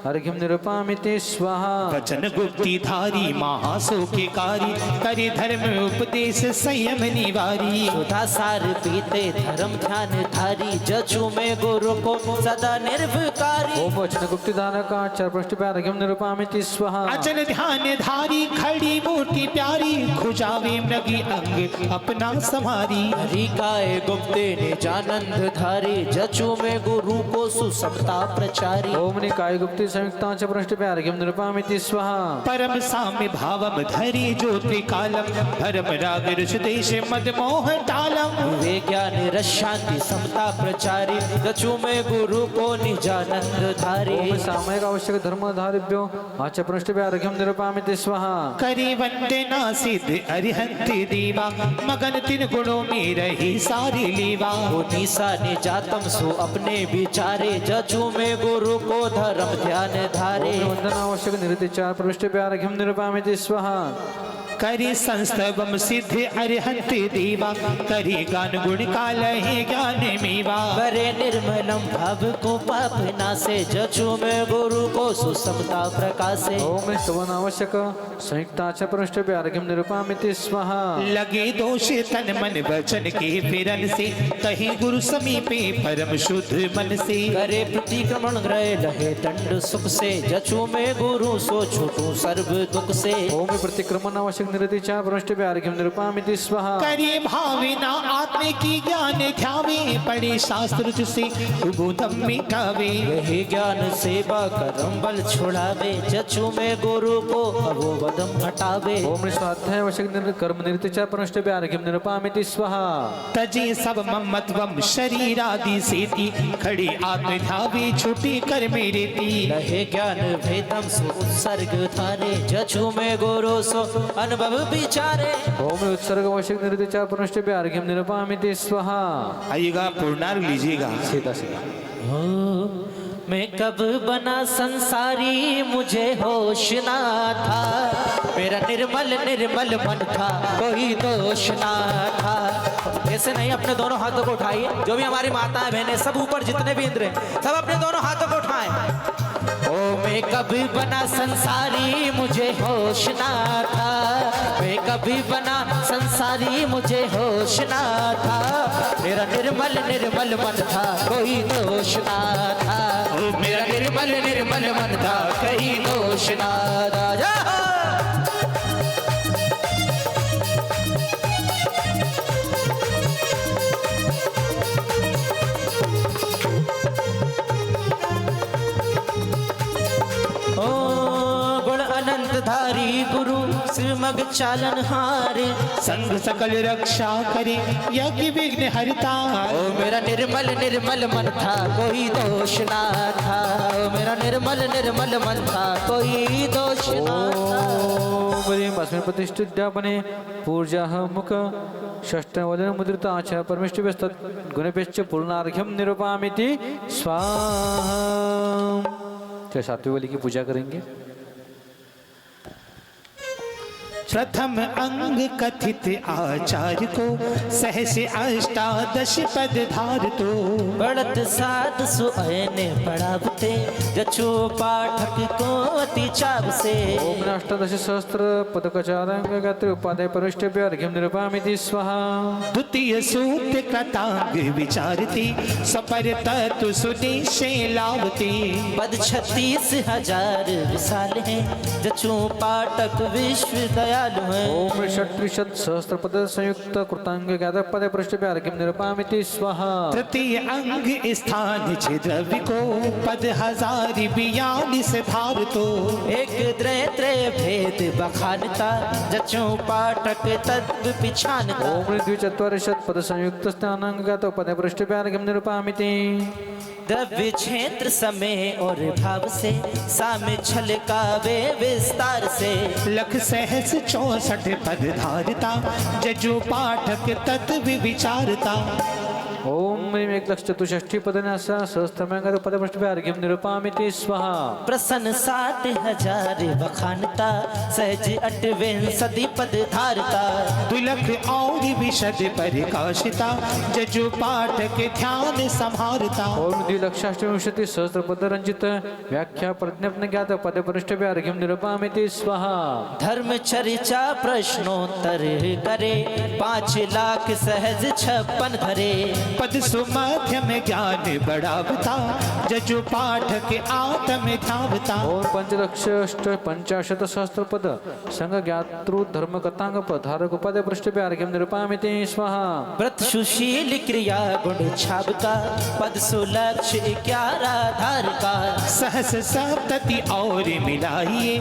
अर्घ्यम निरूपयामि स्वाहा वचन गुप्तिधारी महासौख्यकारी करे धर्म उपदेश संयम निवारी सुधा सार पीते धर्म ध्यान धारी जचू में गुरु को सदा निर्विकारी ओम वचन गुप्ती दानकाचार्य पृष्ठभे अर्घ्यम निरूपयामि स्वाहा अचल ध्यान धारी खड़ी मूर्ति प्यारी खुजावे मृगी अंग अपना समारी हरि काय गुप्ते निजानंद धारी जचू में गुरु को सुसमता प्रचारी ओम निकाय गुप्ती संयुक्ताच्या पृष्ठभे अर्घ्यम निरूपयामि स्वाहा परम साम्य भावम धरी ज्योति कालम धर्म राग ऋष देश मद मोह टालम वे ज्ञान रस शांति समता प्रचारी जचू में गुरु को निजानंद धारी ओम सामयिक आवश्यक धर्मधारिभ्यो आच्या पृष्ठभे अर्घ्यम निरूपयामि स्वाहा करी वंदना सिद्ध अरिहंत दीवा मगन तिन गुणों में रही सारी लीवा निशा निजातम सो अपने विचारे जचू में गुरु को धर्म ध्यान धारे ओम वंदना आवश्यक निरतिच्या पृष्ठभे अर्घ्यम निरूपयामि स्वाहा करी संस्तवम सिद्ध अरिहंत दीवा करी गान गुण काल है ज्ञान मीवा करे निर्मलम भाव को पाप नासे जचू में गुरु को सुसमता प्रकाशे ओम स्तवन आवश्यक संयुक्ताच्या पृष्ठभे अर्घ्यम निरूपयामि स्वाहा लगे दोष तन मन वचन के फिरन से कहीं गुरु समीपे परम शुद्ध मन से करे प्रतिक्रमण ग्रह लहे दंड सुख से जचू में गुरु सो छूटू सर्व दुख से ओम प्रतिक्रमण आवश्यक निरतिच्या पृष्ठभे अर्घ्यम निरूपयामि स्वाहा करी भावना आत्म की ज्ञान ध्यावे पढ़े शास्त्र जिसे उबोधम मिटावे यही ज्ञान सेवा करम बल छुड़ावे जचू में गुरु को अवोवदम हटावे ओम स्वाध्याय आवश्यक कर्म निरतिच्या पृष्ठभे अर्घ्यम निरूपयामि स्वाहा तजे सब ममत्वम शरीर आदि सेती खड़ी आत्म ध्यावे छुटी कर मेरे ती लहे ज्ञान भेदम सो उत्सर्ग धारे जचू में गुरु सो अनुभव विचारे ओम उत्सर्ग आवश्यक निरतिच्या पृष्ठभे अर्घ्यम निरूपयामि स्वाहा आइएगा पूर्णार्घ लीजिएगा सीधा सीधा हो मैं कब बना संसारी मुझे होश ना था मेरा निर्मल निर्मल मन था कोई दोष ना था ऐसे नहीं अपने दोनों हाथों को उठाइए जो भी हमारी माताएं बहनें सब ऊपर जितने भी इंद्र हैं सब अपने दोनों हाथों को उठाएं ओ मैं कभी बना संसारी मुझे होश ना था मैं कभी बना संसारी मुझे होश ना था मेरा निर्मल निर्मल मन था कोई दोष ना था मेरा निर्मल निर्मल मन था कहीं दोष ना राजा धारी गुरु श्रीमग चालन हारे संग सकल रक्षा करे यज्ञ विघ्न हरता ओ मेरा निर्मल निर्मल मन था कोई दोष ना था ओ मेरा निर्मल निर्मल मन था कोई दोष ना था ओम ह्रीं अस्मिन् प्रतिष्ठितापने पूर्जाः मुख षष्ठवदन मुद्रित आचार्य परमेष्ठिभ्यस्तत् गुणभ्यश्च पूर्णार्घ्यम निरूपयामि स्वाहा। तो सातवीं वाली की पूजा करेंगे। प्रथम अंग कथित आचार्य को सहस अष्टादश पद धार तो बढ़त साध सुअने पढ़ावते जचो पाठक को अति चाव से ओम अष्टादश सहस्त्र पदकचारंग गात्र उपाध्याय परिष्ठभ्य अर्घ्यम निरूपयामि स्वाहा। द्वितीय सूत्र कृतांग विचारती सपर तत्व सुदेशे लावती पद 36,000 विशाल है जचो पाठक विश्व दयालु है ओम षट्त्रिशत सहस्त्र पद संयुक्त कृतांग गात्र पद परिष्ठभ्य अर्घ्यम निरूपयामि स्वाहा। तृतीय अंग स्थान द्रव्य को पद 1042 धार तो एक त्रय त्रय भेद बखानता जचो पाठक तत्व पिछानता ओम द्विचत्वारि शतपद संयुक्त स्थानांगतो पदे पृष्ठभ्यार्घ्यं निरूपयामि द्रव्य क्षेत्र समय और भाव से साम्य छलकावे विस्तार से लख सहस 64 पद धारता जजो पाठक तत्व विचारता ओम ह्रीं 1,64 पदन्यासा सहस्त्रमंगल पदे पृष्ठभ्यार्घ्यं निरूपयामि स्वाहा प्रसन्न 60,000 बखानता सहज 68 पद धारता दुलख और विशद परिकाशिता जजो पाठक ध्यान संहारता ओम 2,68 सहस्त्र पद रंजित व्याख्या प्रज्ञप्न ज्ञात पदे पृष्ठभ्यार्घ्यं निरूपयामि स्वाहा धर्म चर्चा प्रश्नोत्तर करे 5 लाख सहज 56 धरे पद सुमध्य में ज्ञान बढ़ावता जजो पाठक आत्म ध्यावता ओम 5,58 सहस्त्र पद संग ज्ञातृ धर्म कथांग धारक पदे पृष्ठभ्यार्घ्यं निरूपयामि स्वाहा व्रत सुशील क्रिया गुण छाबका पद सुलक्ष 11 धार का सहस सप्तति और मिलाइए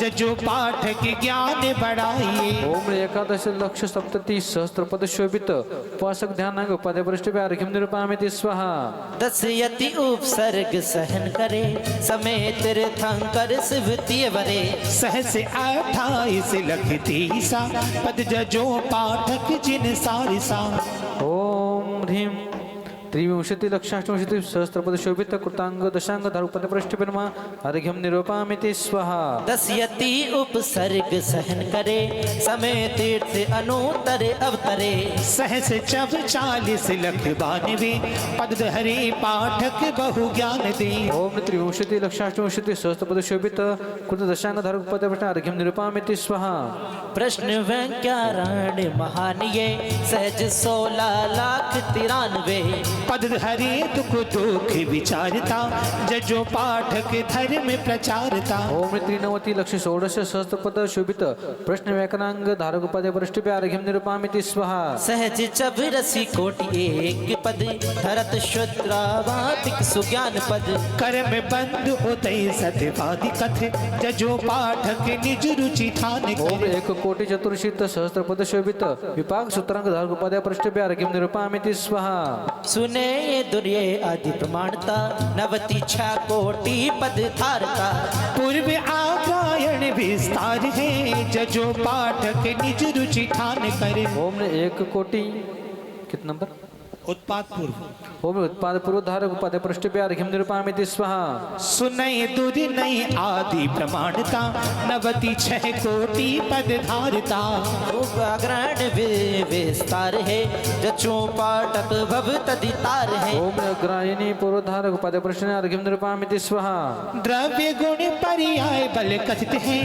जजो पाठक ज्ञान बढ़ाइए ओम 11,70,000 सहस्त्र पद शोभित उपासक ध्यानांग पदे पृष्ठभ्यार्घ्यं निरूपयामि स्वाहा 10 यति उपसर्ग सहन करे समय तीर्थंकर शिवतीय वरे सहस 28 लख 30 पद जजो पाठक जिन सारिसा ओम ह्रीं 3,60,000 सहस्त्र पद शोभित कृतांग दशांग धारक पदे पृष्ठभ्याम अर्घ्यं निरूपयामि स्वाहा 10 यति उपसर्ग सहन करे समय तीर्थ अनुतर अवतरे सहस 40 लख 92 पद हरे पाठक बहु ज्ञान दे ओम 3,60,000 सहस्त्र पद शोभित कृत दशांग धारक पदे पृष्ठ अर्घ्यं निरूपयामि स्वाहा प्रश्न व्याकरण महान ये सहज 16 लाख 93 पद हरे दुख दुख विचारता जजो पाठक धर्म प्रचारता ओम 93,16,000 सहस्त्र पद शोभित प्रश्न व्याकरणांग धारक पदे पृष्ठभ्यार्घ्यं निरूपयामि स्वाहा सहज 84 कोटि एक पद धरत शुद्रावापिक सुज्ञान पद कर्म बंद उदय सत्यवादि कथ जजो पाठक निज रुचि ठान ओम 1,04,00,000 सहस्त्र पद शोभित विपाक सूत्रांग धारक पदे पृष्ठभ्यार्घ्यं निरूपयामि स्वाहा सुने ये दुर्ये आदि प्रमाणता 96 कोटि पद धारता पूर्व आगायन विस्तार है जजो पाठक निज रुचि ठान करे ओम ने 1 कोटि कितना नंबर उत्पाद पूर्व ओम उत्पाद पूर्व धारक पदे पृष्ठभ्यार्घ्यं निरूपयामि स्वाहा सुनय दुर नई आदि प्रमाणता 96 कोटि पद धारता उपग्रहण विस्तार है जचो पाठक भव तदितार है ओम अग्रायणी पूर्व धारक पदे पृष्ठभ्यार्घ्यं निरूपयामि स्वाहा द्रव्य गुण पर्याय बल कथित है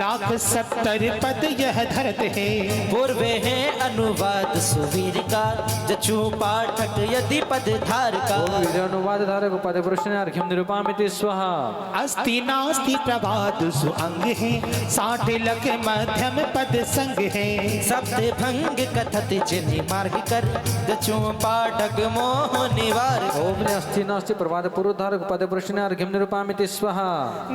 1,70,000 पद यह धरत है पूर्व है अनुवाद सुवीर का जचो पाठक यदि पद धार का ओम वीरानुवाद धारक पदे पृष्ठभ्यार्घ्यं निरूपयामि स्वाहा अस्ति नास्ति प्रभात सु अंग है 60 लख मध्यम पद संग है शब्द भंग कथत जिनि मार्ग कर जचो पाठक मोह निवार ओम ने अस्ति नास्ति प्रभात पूर्व धारक पदे पृष्ठभ्यार्घ्यं निरूपयामि स्वाहा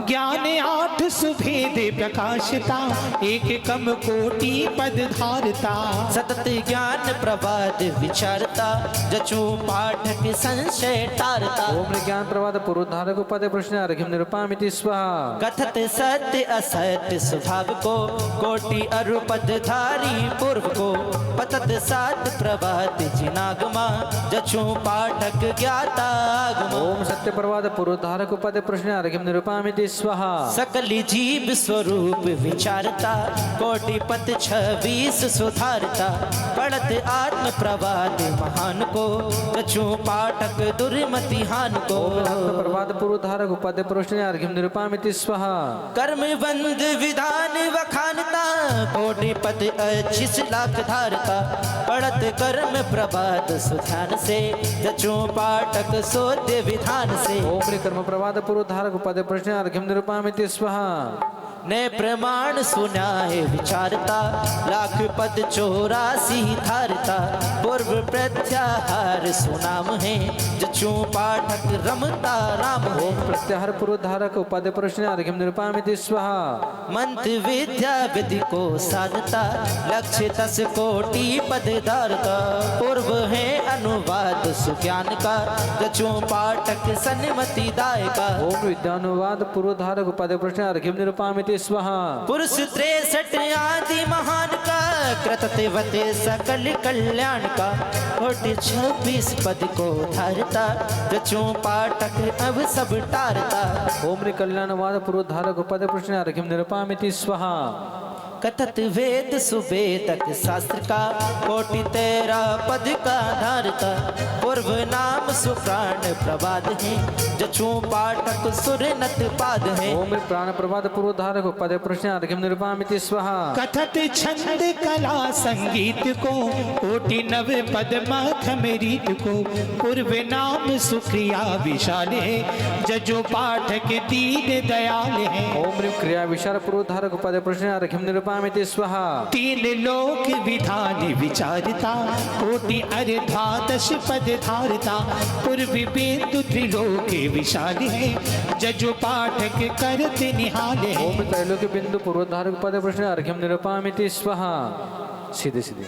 ज्ञान 8 सुभेद प्रकाशिता एक कम कोटि पद धारता सतत ज्ञान प्रवाद विचारता जचो पाठक संशय टारता ओम ने ज्ञान प्रवाद पूर्व धारक पदे पृष्ठभ्यार्घ्यं निरूपयामि स्वाहा कथत सत्य असत्य स्वभाव को कोटि अरुपद धारी पूर्व को पतत सात प्रभात जिनागमा जचो पाठक ज्ञाता आगमा ओम सत्य प्रवाद पूर्व धारक पदे पृष्ठभ्यार्घ्यं निरूपयामि स्वाहा सकल जीव स्वरूप विचारता कोटि पद 26 सुधारता पढ़त आत्म प्रवाद महान को जचो पाठक दुर्मति हान को ओम रत्न प्रवाद पूर्व धारक पदे पृष्ठभ्यार्घ्यं निरूपयामि स्वाहा कर्म बंद विधान वखानता कोटि पद 25 लाख धारता पढ़त कर्म प्रभात सुधान से जचो पाठक सोद्य विधान से ओम ने कर्म प्रवाद पूर्व धारक पदे पृष्ठभ्यार्घ्यं निरूपयामि स्वाहा ने प्रमाण सुनाए विचारता लाख पद 84 धारता पूर्व प्रत्याहार सुनाम है जचू पाठक रमता राम है ओम प्रत्याहार पूर्वधारक उपाध्याय प्रश्न अर्घ्यम निरूपयामि स्वाहा मंत्र विद्या विधि को साधता लक्ष्य 10 कोटि पद धारता पूर्व है अनुवाद सुज्ञान का जचू पाठक सन्मति दायका ओम विद्यानुवाद पूर्वधारक उपाध्याय प्रश्न अर्घ्यम निरूपयामि स्वाहा पुरुष 63 आदि महान का कृतवते सकल कल्याण का कोटि 26 पद को धारता जचू पाठक अब सब टारता ओम कल्याणवाद पूर्वधारक उपाध्याय प्रश्न अर्घ्यम निरूपयामि स्वाहा कथत वेद सुवेदक शास्त्र का कोटि 13 पद का धारता पूर्व नाम सुप्राण प्रवाद है जचू पाठक सुर नत पाद है ओम प्राण प्रवाद पूर्वधारक उपाध्याय प्रश्न अर्घ्यम निरूपयामि स्वाहा कथत छंद कला संगीत को कोटि 9 पद माध्यम रीत को पूर्व नाम सुक्रिया विशाल है जजो पाठक दीन दयाल है ओम क्रिया विशाल पूर्वधारक उपाध्याय प्रश्न अर्घ्यम निरूपयामि स्वाहा 3 लोक विधान विचारता कोटि 18 पद धारता पूर्व बिंदु त्रिलोक विशाल है जजो पाठक करत निहाल है ओम त्रैलोक्य बिंदु पूर्वधारक उपाध्याय प्रश्न अर्घ्यम निरूपयामि स्वाहा सीधे सीधे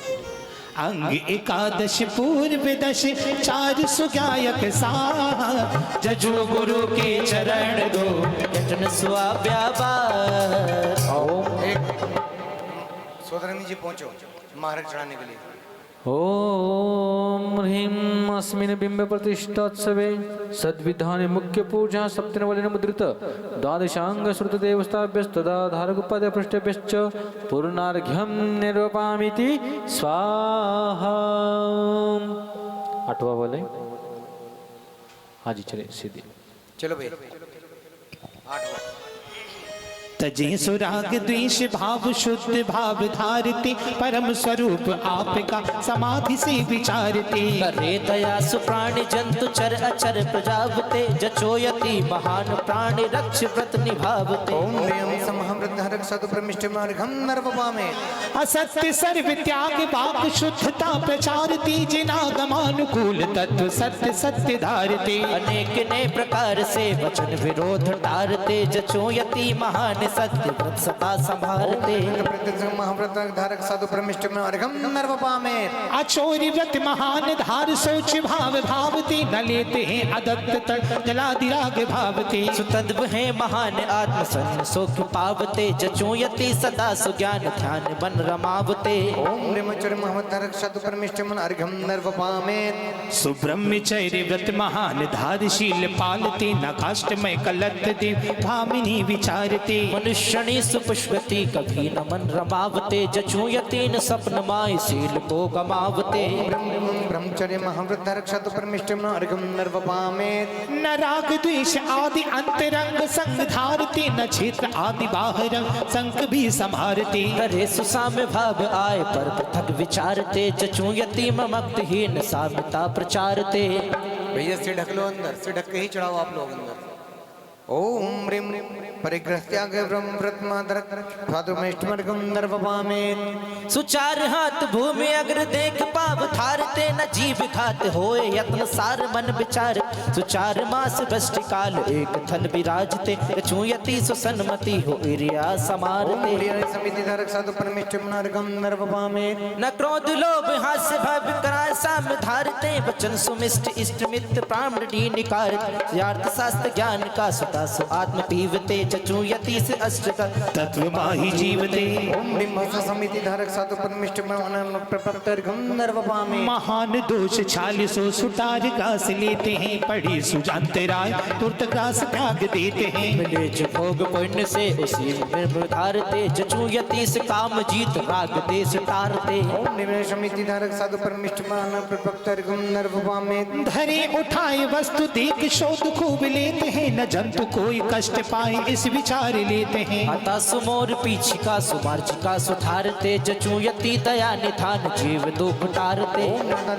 अंग 11 पूर्व 10 4 सुगायक सा जजो गुरु के चरण दो यजन सुआ व्यापार ओम सोदरनी जी पहुंचो महाराज चढ़ाने के लिए ओम ह्रीं अस्मिन् बिंब प्रतिष्ठोत्सवे सद्विधाने मुख्य पूजा सप्तनवलिन मुद्रित द्वादशांग श्रुत देवस्ताभ्यस्तदा धारक उपाध्याय पृष्ठभ्यश्च पूर्णार्घ्यं निरूपयामि स्वाहा 8वां बोले हाँ जी चले सीधे चलो भाई 8वां तजे सुराग द्वेष भाव शुद्ध भाव धारते परम स्वरूप आपका समाधि से विचारते करे दया सुप्राणि जंतु चर अचर प्रजावते जचोयति महान प्राणि रक्ष व्रत निभावते ओम ह्रीं समहवृद्धरक सदुप्रमिष्ट मार्गम नर्वपामे असत्य सर्व त्याग पाप शुद्धता प्रचारती जिनागमानुकूल तत्व सत्य सत्य धारते अनेक ने प्रकार से वचन विरोध टारते जचोयति महान सत्य व्रत सदा संभालते प्रत्यक्ष महाव्रत धारक सदुप्रमिष्ट मार्गम नर्वपामे अचोरी व्रत महान धार सोच भाव भावते न लेते हैं अदत्त तट जलादिराग भावते सुतद्व है महान आत्म सन सुख पावते जचोयति सदा सुज्ञान ध्यान मन रमावते ओम ह्रीं महावृद्धरक सदुप्रमिष्ट मार्गम नर्वपामे सुब्रह्मचर्य व्रत महान धारशील पालते न काष्टमय कलत देव भामिनी विचारते मनुष्यणी सुपुष्पति कभी न मन रमावते जचूयति न सपन माय शील को गमावते ब्रह्मचर्य महावृद्धरक सदुप्रमिष्ट मार्गम नर्वपामे न राग द्वेष आदि अंतरंग संग धारते न क्षेत्र आदि बाहर संग भी संभारते करे सुसाम भाव आय पर पृथक विचारते जचूयति ममक्तहीन सामता प्रचारते भैया से ढक लो अंदर से ढक के ही चढ़ाओ आप लोग अंदर ओम ह्रीं परिग्रहत्याग ब्रह्म प्रत्माधरक स्वादुमेष्टमर्गम नर्वपामे सुचार हाथ भूमि अग्र देख पाव धारते न जीव घात होए यत्न सार मन विचार सुचार मास भ्रष्ट काल एक धन विराजते चूयति सुसन्मति हो इरिया समारते समिति धारक साधु परमेष्ट नरगम नर्वपामे न क्रोध लोभ हास्य भव कराय साम धारते वचन सुमिष्ट इष्ट मित्र प्राण निकार यार्थ शास्त्र ज्ञान का सुता सु आत्म पीवते चचूयति से अष्ट तत्व माही जीवते ओम ह्रीं समिति धारक साधु परमेष्ट प्रपत्तर्गम नर्वपामे महान दोष 40 सुटार गास लेते हैं पढ़ी सुजानते राय तुरत ग्रास त्याग देते हैं मिले जो भोग पुण्य से उसी में धारते जचूयति से काम जीत राग देश तारते ओम ह्रीं समिति धारक साधु परमेष्ट प्रपत्तर्गम नर्वपामे धरे उठाए वस्तु देख शोध खूब लेते हैं न जंतु कोई कष्ट पाए इस विचार लेते हैं। अतः सुमोर पीछिका सुमार्जिका सुधारते जचूयति दया निधान जीव दुख टारते।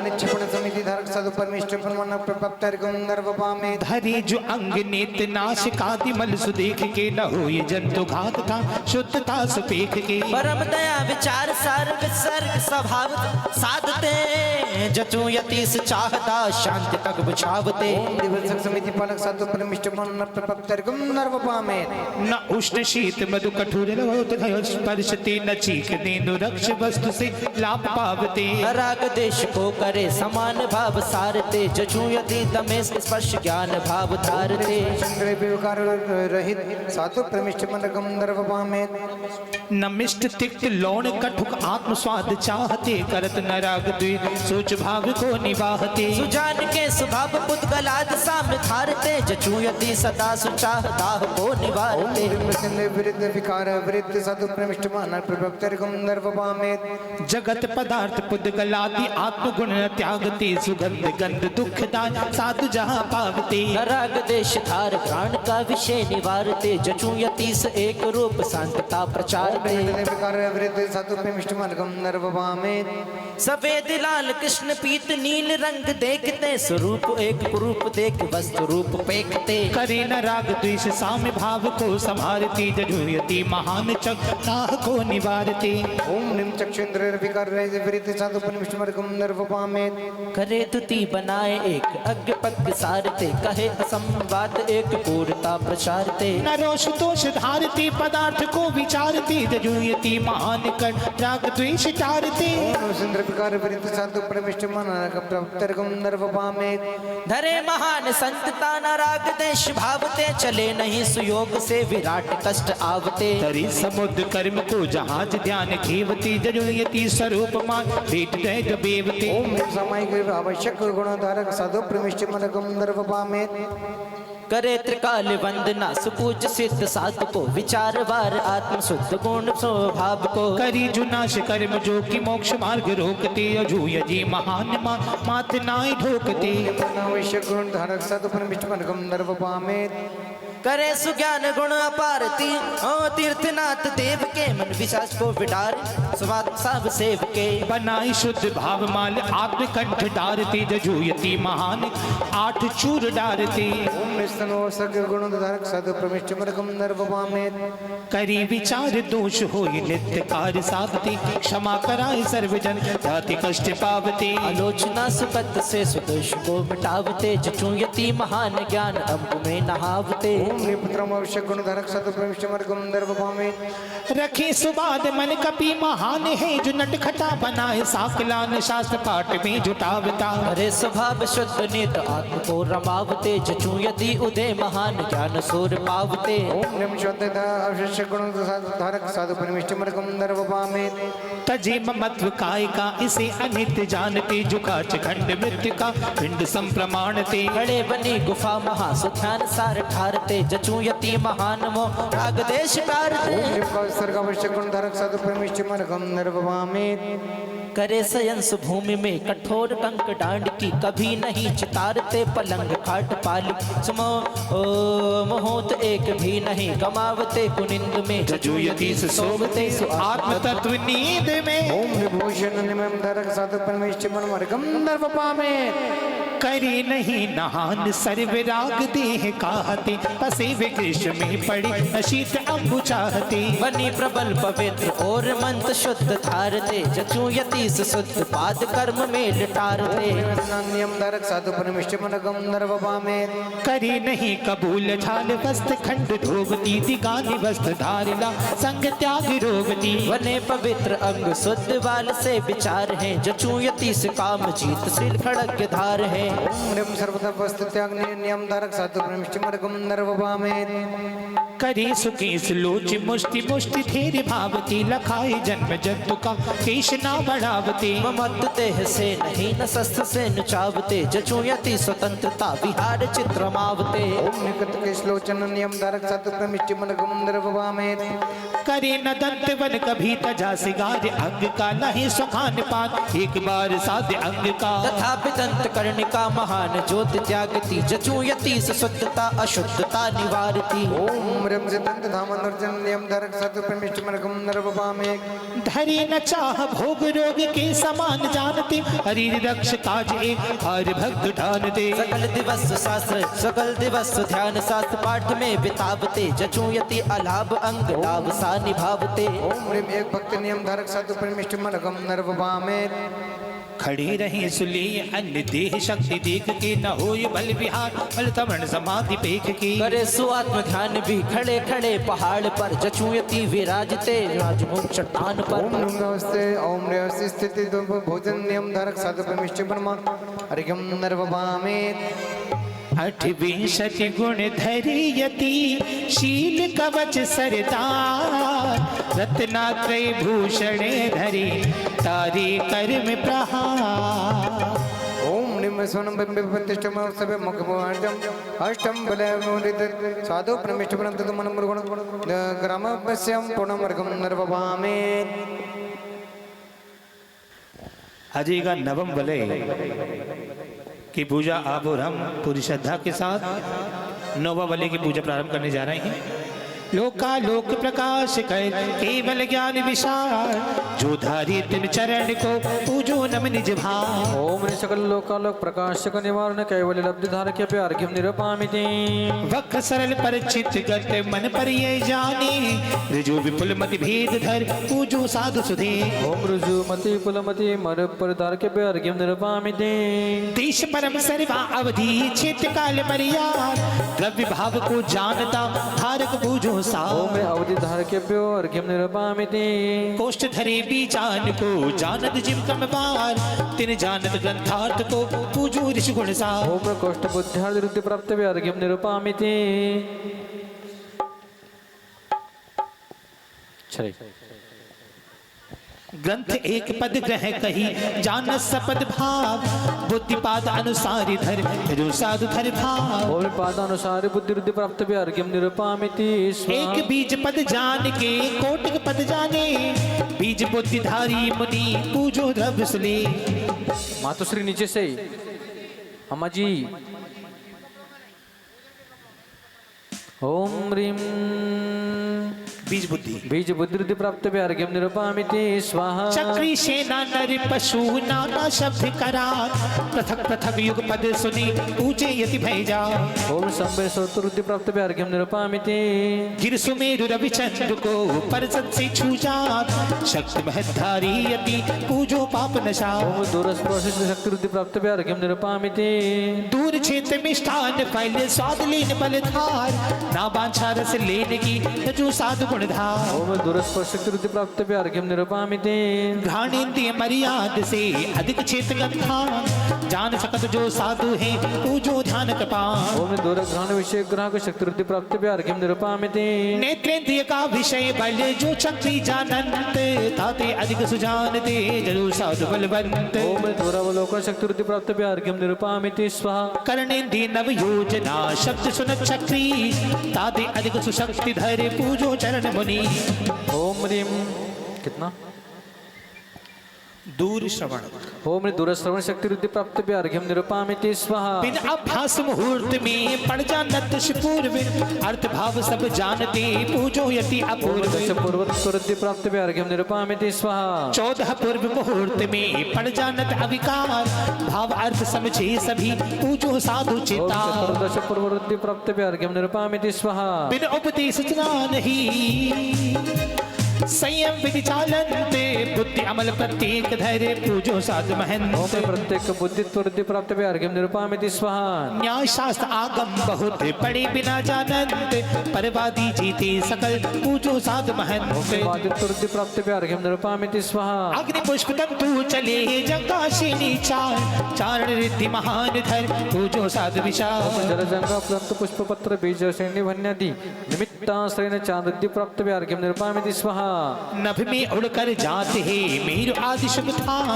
निक्षेपण समिति धारक साधु परमेश्वर परमात्मा प्रपत्तर गंधर्व पामे। धरे जो अंग नेत नाश कादि मल सुदेख के न हो ये जंतु घात था शुद्धता सुपेख के। परम दया विचार सार विसर्ग स्वभाव साधते जचूयति से चाहता शांति तक बुझावते। दिवसक समिति पालक साधु परमेश्वर परमात्मा प्रपत्तर गंधर्व पामे। न उष्ण शीत मधु कठोर लोत स्पर्शते न चीख देनु रक्ष वस्तु से लाभ पावते। राग देश को करे समान भाव सारते जचूयति दमेश स्पर्श ज्ञान भाव धारते। चंद्र विकार रहित साधु परमेश्वर परमात्मा गंधर्व पामे। न मिष्ट तिक्त लौण कठुक आत्म स्वाद चाहते करत न राग द्वेष सोच भाव को निवाहते। सुजान के स्वभाव पुद्गलाद साम्य धारते जचूयति सदा सुचाह दाह को निवारते। विरुद्ध विकार विरुद्ध साधु परमेश्वर परमात्मा प्रपत्तर गंधर्व पामे। जगत पदार्थ पुद्गलादि आत्मगुण त्यागते सुगंध गंध दुखदाय साधु जहाँ पावते। राग देश धार प्राण का विषय निवारते जचूयति से एक रूप शांतता प्रचारते। विकार विरुद्ध साधु परमेश्वर परमात्मा गंधर्व पामे। सफेद लाल कृष्ण पीत नील रंग देखते स्वरूप एक रूप देख वस्तु रूप पेखते। करे न राग द्वेष साम्य भाव को संभारती जजूयति महान चक्राह को निवारते। ओम निम चक्षुन्द्र विकार रहित विरुद्ध साधु परमेश्वर परमात्मा गंधर्व पामे। करे तुति बनाए एक अज्ञ पग सारते कहे असंवाद एक पूर्णता प्रचारते। न रोष दोष धारती पदार्थ को विचारती जजूयति महान कर राग द्वेष टारते। ओम सुंदर विकार विरुद्ध साधु परमेश्वर परमात्मा प्रपत्तर गंधर्व पामे। धरे महान संतता न राग देश भावते चले नहीं सुयोग से विराट कष्ट आवते। तरी समुद्र कर्म को जहाज ध्यान खेवती जजूयति स्वरूप मान भेट दैत बेवते। ओम निम सामायिक आवश्यक गुणधारक साधु परमेश्वर परमात्मा गंधर्व पामे। करे त्रिकाल वंदना सुपूज सिद्ध साधु को विचार वार आत्म शुद्ध गुण स्वभाव को। करी जुनाश कर्म जो कि मोक्ष मार्ग रोकते अजूयजी महान मात नाय ढोकते। आवश्यक गुणधारक साधु परमेश्वर परमात्मा गंधर्व पामे। करे सुज्ञान गुण अपारती तीर्थनाथ देव के मन विशास को विडार स्वाद सब सेव के। बनाई शुद्ध भाव माल आत्मकंठ डारते जजूयति महान आठ चूर डारते। ओम निस्तनोसक गुणधारक साधु परमेश्वर परमात्मा गंधर्व पामे। करी विचार दोष होई नित्य कार्य साधते क्षमा कराए सर्वजन जाति कष्ट पावते। आलोचना सुकत से सुदोष को मिटावते जचूयति महान ज्ञान अम्ब में नहावते। ओम निपुत्रम आवश्यक गुणधारक साधु परमेश्वर परमात्मा गंधर्व पामे। रखे सुबाद मन कपि महान है जो नटखटा बनाए साकलान शास्त्र पाठ में जुटावता। अरे स्वभाव शुद्ध नित आत्म को रमावते जचूयति उदय महान ज्ञान सूर पावते। ओम निम श्रद्धा आवश्यक गुणधारक साधु परमेश्वर परमात्मा गंधर्व पामे। तजे ममत्व काय का इसे अनित्य जानते जुकाच खंड मृत्यु का पिंड संप्रमाणते। खड़े बनी गुफा महासुध्यान सार ठारते जचूयति महान मो राग देश टारते। ओम निम सर्ग आवश्यक गुणधारक साधु परमेश्वर परमात्मा गंधर्व पामे। करे सयंस भूमि में कठोर कंक डांड की कभी नहीं चितारते पलंग खाट पाल सुमो मोहत एक भी नहीं गमावते कुनिंद में जचूयति से सोवते आत्म तत्व नींद में। ओम विभूषण निमम धारक साधु परमेश्वर परमात्मा गंधर्व पामे। करे नहीं नहान सर्व राग देह कहते पसे विकृष में पड़े शीत अम्बु चाहते। बनी प्रबल पवित्र और मंत्र शुद्ध धारते जचूयति से शुद्ध पाद कर्म में लिटारते। नियम धारक साधु परमेश्वर परमात्मा गंधर्व पामे। करे नहीं कबूल छाल वस्त्र खंड धोवती दिगानी वस्त्र धारिला संग त्याग रोगती। बने पवित्र अंग शुद्ध वाल से विचार है जचूयति से काम जीत सिर खड़ग धार है। निम सर्वदा वस्तु त्याग नियम धारक साधु परमेश्वर परमात्मा गंधर्व पामे। करे सुकेश लोच मुष्टि मुष्टि धीर भावती लखाए जन्म जंतु का केश ना बढ़ावते। ममत्व देह से नहीं न शस्त्र से नुचावते जचूयति स्वतंत्रता विहार चित्रमावते। ओम निकट केश लोचन नियम धारक साधु परमेश्वर परमात्मा गंधर्व पामे। करे न दंत वन कभी तजा सिगार अंग का नहीं सुखान पान एक बार साध अंग का तथापि दंत कर्णिका महान ज्योति त्यागती जचूयती शुद्धता अशुद्धता निवारती। ओम ह्रीं सिद्धंत धाम नर्जन्यम धरक सतु परमिष्ट मरगम नरवपामे धरी न चाह भोग रोग के समान जानते हरि रक्ष काज एक हर भक्त ठानते सकल दिवस शास्त्र सकल दिवस ध्यान शास्त्र पाठ में बितावते जचूयति अलाभ अंग लाभ सा निभावते। ओम ह्रीं एक भक्त नियम धारक सतु परमिष्ट मरगम नरवपामे खड़ी रही सुली अन्य देह शक्ति देख के न होय बल विहार बल तमन समाधि पेख की करे सुआत्म ध्यान भी खड़े खड़े पहाड़ पर जचूयति विराजते राजमुख चट्टान पर। ओम नमस्ते ओम ह्रीं स्थिति भोजन नियम धारक सतु परमिष्ट ब्रह्मा हरिगम नरवपामे अठविंशति गुण धरियति शील कवच सरदार रत्नात्रय भूषण धरि तारे कर्म प्रहार। ओम निम सोनम बिंब प्रतिष्ठम सब मुख भुवनजम अष्टम बल मुरित साधु परमिष्ट ब्रह्म तद मन मुर्गुण ग्राम पश्यम पूर्णम वर्गम नरवपामे अजय का नवम वलय की पूजा आप और हम पूरी श्रद्धा के साथ नौवा वलय की पूजा प्रारंभ करने जा रहे हैं। लोकालोक प्रकाश कर केवल ज्ञान विशाल जो धारी तिन चरण को पूजो नम निज भाव। ओम ह्रीं सकल लोकालोक प्रकाशक निवारण कैवल्य लब्धि धारक अर्घ्यम निरूपयामि वक्र सरल परिचित गत मन पर ये जाने ऋजु विपुल मति भेद धर पूजो साधु सुधे। ओम ऋजु मति पुलमति मर पर धारक अर्घ्यम निरूपयामि देश परम सर्वा अवधि क्षेत्र काल मर्याद द्रव्य भाव को जानता धारक पूजो सा। ओम अवधि धारकेभ्यो अर्घ्यम निरूपयामि कोष्ठ धरे बीजान को जानत जिम कम बार तिन जानत ग्रंथार्थ को पूजो ऋषि गुण सा। ओम कोष्ठ बुद्ध्यादि रुद्धि प्राप्त अर्घ्यम निरूपयामि चले ग्रंथ एक पद ग्रह कही जान सपद भाव बुद्धिपाद अनुसारी धर जो साधु धर भाव। ओम पादानुसार बुद्धि रुद्धि प्राप्त अर्घ्यम निरूपयामि एक बीज पद जान के कोटिक पद जाने बीज बुद्धिधारी मुनि पूजो द्रव्य सुले। मातुश्री नीचे से अम्मा जी। ओम ह्रीं बीज बुद्धि बीज बुद्धि रुद्धि प्राप्त अर्घ्यम निरूपयामि स्वाहा। चक्री सेना नर पशु नाना शब्द करार पृथक पृथक युग पद सुनी पूजे यति भय जा। ओम संबे सोत्र रुद्धि प्राप्त अर्घ्यम निरूपयामि गिर सुमेरु रविचंद्र को परसत से छू जात शक्ति महधारी यति पूजो पाप नशा। ओम दूरस्पर्श शक्ति रुद्धि प्राप्त अर्घ्यम निरूपयामि दूर क्षेत्र मिष्ठान फल स्वाद लेन बल धार ना बांछा रस लेने की जो साधु गुण धार। ओम दूरस्पर्श शक्ति रुद्धि प्राप्त अर्घ्यम निरूपयामि घ्राणेन्द्रिय मर्याद से अधिक क्षेत्र गंधान जान सकत जो साधु है पूजो ध्यान कृपान। ओम दूर घ्राण विषय ग्राहक शक्ति रुद्धि प्राप्त अर्घ्यम निरूपयामि नेत्रेंद्रिय का विषय बल जो चक्री जानंत ताते अधिक सुजानते जरूर साधु बलवंत। ओम दूरावलोकन शक्ति रुद्धि प्राप्त अर्घ्यम निरूपयामि स्वाहा। कर्णेन्द्रिय नव योजना शब्द सुन चक्री ताते अधिक सुशक्ति धरे पूजो चरण मुनि। ओम ह्रीं कितना दूर श्रवण ओम ह्रीं दूरश्रवण शक्ति रुद्धि प्राप्त अर्घ्यम निरूपयामि स्वाहा। बिन अभ्यास मुहूर्त में पड़ जानत पूर्व अर्थ भाव सब जानते पूजो यति अपूर्व। दश पूर्व रुद्धि प्राप्त अर्घ्यम निरूपयामि स्वाहा। 14 पूर्व मुहूर्त में पड़ जानत अविकार भाव अर्थ समझे सभी पूजो साधु चिता। दश पूर्व रुद्धि प्राप्त अर्घ्यम निरूपयामि स्वाहा। बिन उपदेश नहीं संयम विधि चालनते बुद्धि अमल प्रत्येक धैर्य पूजो साधु महंत। ओम प्रत्येक बुद्धित्व वृद्धि प्राप्त अर्घ्यम निरूपयामि स्वाहा। न्याय शास्त्र आगम बहुत पढ़े बिना जानंत परवादी जीते सकल पूजो साधु महंत। वादित्व वृद्धि प्राप्त अर्घ्यम निरूपयामि स्वाहा। अग्नि पुष्प तंतु चले जंगाशिनी चार चारण रिद्धि महान धर पूजो साधु विशाल। जलजंगा प्लंत पुष्प पत्र बीज श्रेणी भन्यादि निमित्ताश्रयेण चांद वृद्धि प्राप्त अर्घ्यम निरूपयामि स्वाहा। नभ में उड़कर जाते हैं मीर आदि शुभ थान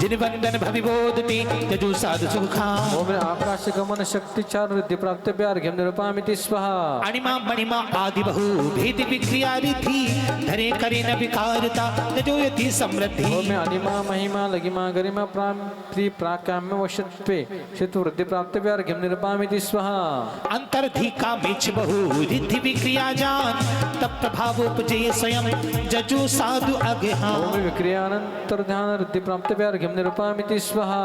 जिन वंदन भविबोधते यजु साधु सुख खान ओम आकाश गमन शक्ति चार रिद्धि प्राप्त व्यार्घ्यम निरुपामिति स्वाहा अणिमा मणिमा आदि बहु भेद विक्रिया रिद्धि धरे करे न विकारता यजोयति समृद्धि ओम अनिमा महिमा लगिमा गरिमा प्राप्ति प्राकाम्य वशत्वे शितु वृद्धि प्राप्त व्यार्घ्यम निरुपामिति स्वाहा अंतर्धिका मेच बहु रिद्धि विक्रिया जान तब प्रभाव उपजे स्वयं जजु साधु अज्ञान ओम विक्रियानंतर ध्यान रिद्धि प्राप्त व्यार्घ्यम निरुपामिति स्वाहा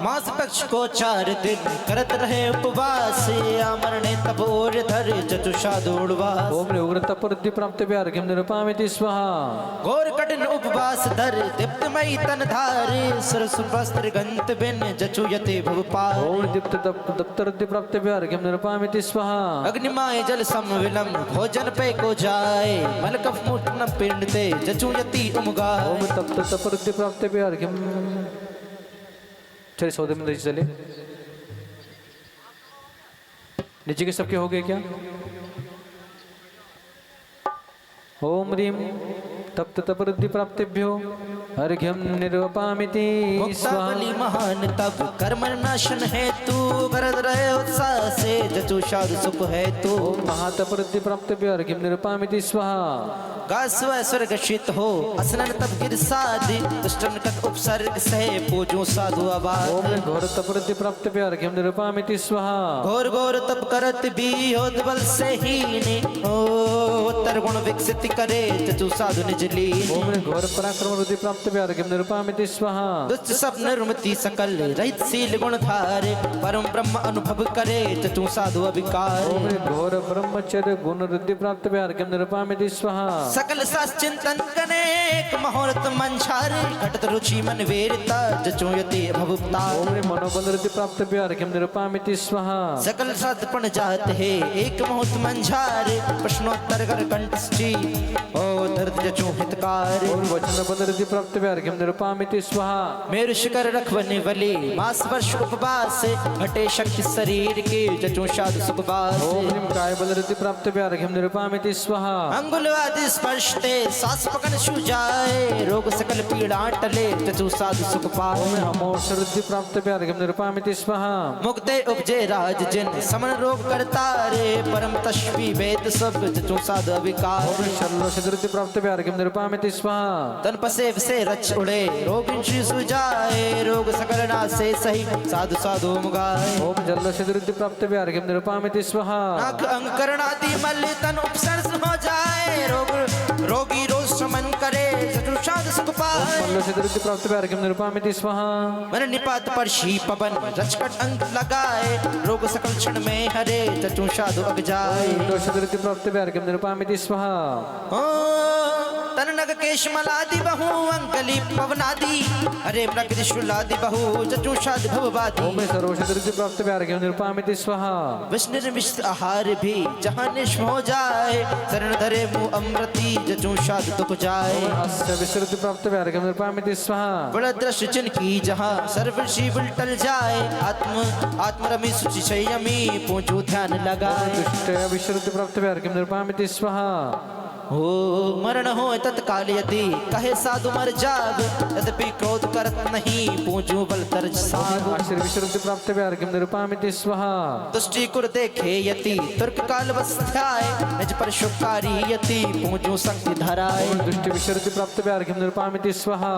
मास पक्ष को 4 दिन करत रहे उपवास आमरणे तब और धर चतुषाद उड़वास ओम उग्र तप रिद्धि प्राप्त व्यार्घ्यम निरुपामिति स्वाहा घोर कठिन उपवास धर दीप्तमयी तन धारे सरस वस्त्र गंत बिन जचुयते भवपार ओम दीप्त दप्तर रिद्धि प्राप्त व्यार्घ्यम निरुपामिति स्वाहा अग्निमाय जल समविलम भोजन पे को जाए मलकफ मुठन पिंड ते जचुयति उमगाय ओम तप्त तप रिद्धि प्राप्त व्यार्घ्यम चलिए सौदे में चले नीचे के सबके हो गए क्या ओम रीम तप्त तप रिद्धि प्राप्तिभ्यो अर्घ्यम निर्वपामिति स्वाहा मुक्तावली महान तब कर्म नाशन है तू भरत रहे उत्साह से जचु साधु सुख है तू ओम महातप रिद्धि प्राप्तिभ्यो अर्घ्यम निर्वपामिति स्वाहा गास्व स्वर्गशित हो असनन तब गिर साधि दुष्टन कत उपसर्ग सहे पूजो साधु आवाज ओम घोर तप रिद्धि प्राप्तिभ्यो अर्घ्यम निर्वपामिति स्वाहा घोर घोर तप करत भी होत बल से हीने ओ उत्तर गुण विकसित करे जचु साधु निज लीन ओम घोर पराक्रम रिद्धि प्राप्तिभ्यो अर्घ्यम निर्वपामिति स्वाहा दुष्ट सब निर्मति सकल रहित शील गुण धारे परम ब्रह्म अनुभव करे जचु साधु अभिकार ओम घोर ब्रह्मचर्य गुण रिद्धि प्राप्तिभ्यो अर्घ्यम निर्वपामिति स्वाहा सकल सास चिंतन कने एक मुहूर्त मंछारे घटत रुचि मन वेरता जचोयति भवतार ओम मनोबल रिद्धि प्राप्तिभ्यो अर्घ्यम निर्वपामिति स्वाहा सकल सतपण जात है एक मुहूर्त मंझारे प्रश्नोत्तर कर कंठस्थी ओ दर्द जचो हितकार ओम वचन बल रिद्धि प्राप्तिभ्यो अर्घ्यम निर्वपामिति स्वाहा मेरु शिखर रखवने वाले मास वर्ष उपवास घटे शक्ति शरीर के जचो साधु सुखवास ओम काय बल रिद्धि प्राप्तिभ्यो अर्घ्यम निर्वपामिति स्वाहा अंगुल आदि स्पर्शते सांस पकड़ छू जाए रोग सकल पीड़ा टले जचो साधु सुख पाए ओम अमोक्ष रिद्धि प्राप्तिभ्यो अर्घ्यम निर्वपामिति स्वाहा मुक्ते उपजे राज जिन समन रोग करता रे परम तस्वी वेद सब जचो साधु अविकार ओम शल्लो सिद्धि प्राप्तिभ्यो अर्घ्यम निर्वपामिति स्वाहा तन पसे से रच उड़े रोग इंशी सुजाए रोग सकल नासे सही साधु साधु मुगाए ओम जल्लो सिद्धि प्राप्तिभ्यो अर्घ्यम निर्वपामिति स्वाहा नाक अंकरणादि मल तन उपसर्ज हो जाए रोग रोगी रोज समन करे जचो साधु सुख पाए मल्लो सिद्धि प्राप्तिभ्यो अर्घ्यम निर्वपामिति स्वाहा मन निपात पर शी पवन रचकट अंक लगाए रोग सकल क्षण में हरे जचो साधु अग जाए विंडो सिद्धि प्राप्तिभ्यो अर्घ्यम निर्वपामिति स्वाहा ओ तन नग केशमलादि बहु अंकली पवनादि हरे मृग त्रिशूलादि बहु जचो साधु भववादि ओम सर्व सिद्धि प्राप्तिभ्यो अर्घ्यम निर्वपामिति स्वाहा विष्णु मिश्र आहार भी जहाँ निष्म हो जाए शरण धरे मुँह अमृति जचो साधु दुख जाए अस्य विश्रुति प्राप्तिभ्यो अर्घ्यम निर्वपामिति स्वाहा बड़ा दृश्य जिनकी जहाँ सर्व शिव टल जाए आत्म रमी सुचि संयमी पूजो ध्यान लगाए दुष्टया विश्रुति प्राप्तिभ्यो अर्घ्यम निर्वपामिति स्वाहा हो मरण हो तत्काल यदि कहे साधु मर जाग यद्यपि क्रोध करत नहीं पूजो बल तरज साग आशीर् विश्रुति प्राप्तिभ्यो अर्घ्यम निर्वपामिति स्वाहा दुष्टि कुर देखे यति तुर्क काल वस्त्याय निज पर शुकारी यति पूजो शक्ति धराए दृष्टि विश्रुति प्राप्तिभ्यो अर्घ्यम निर्वपामिति स्वाहा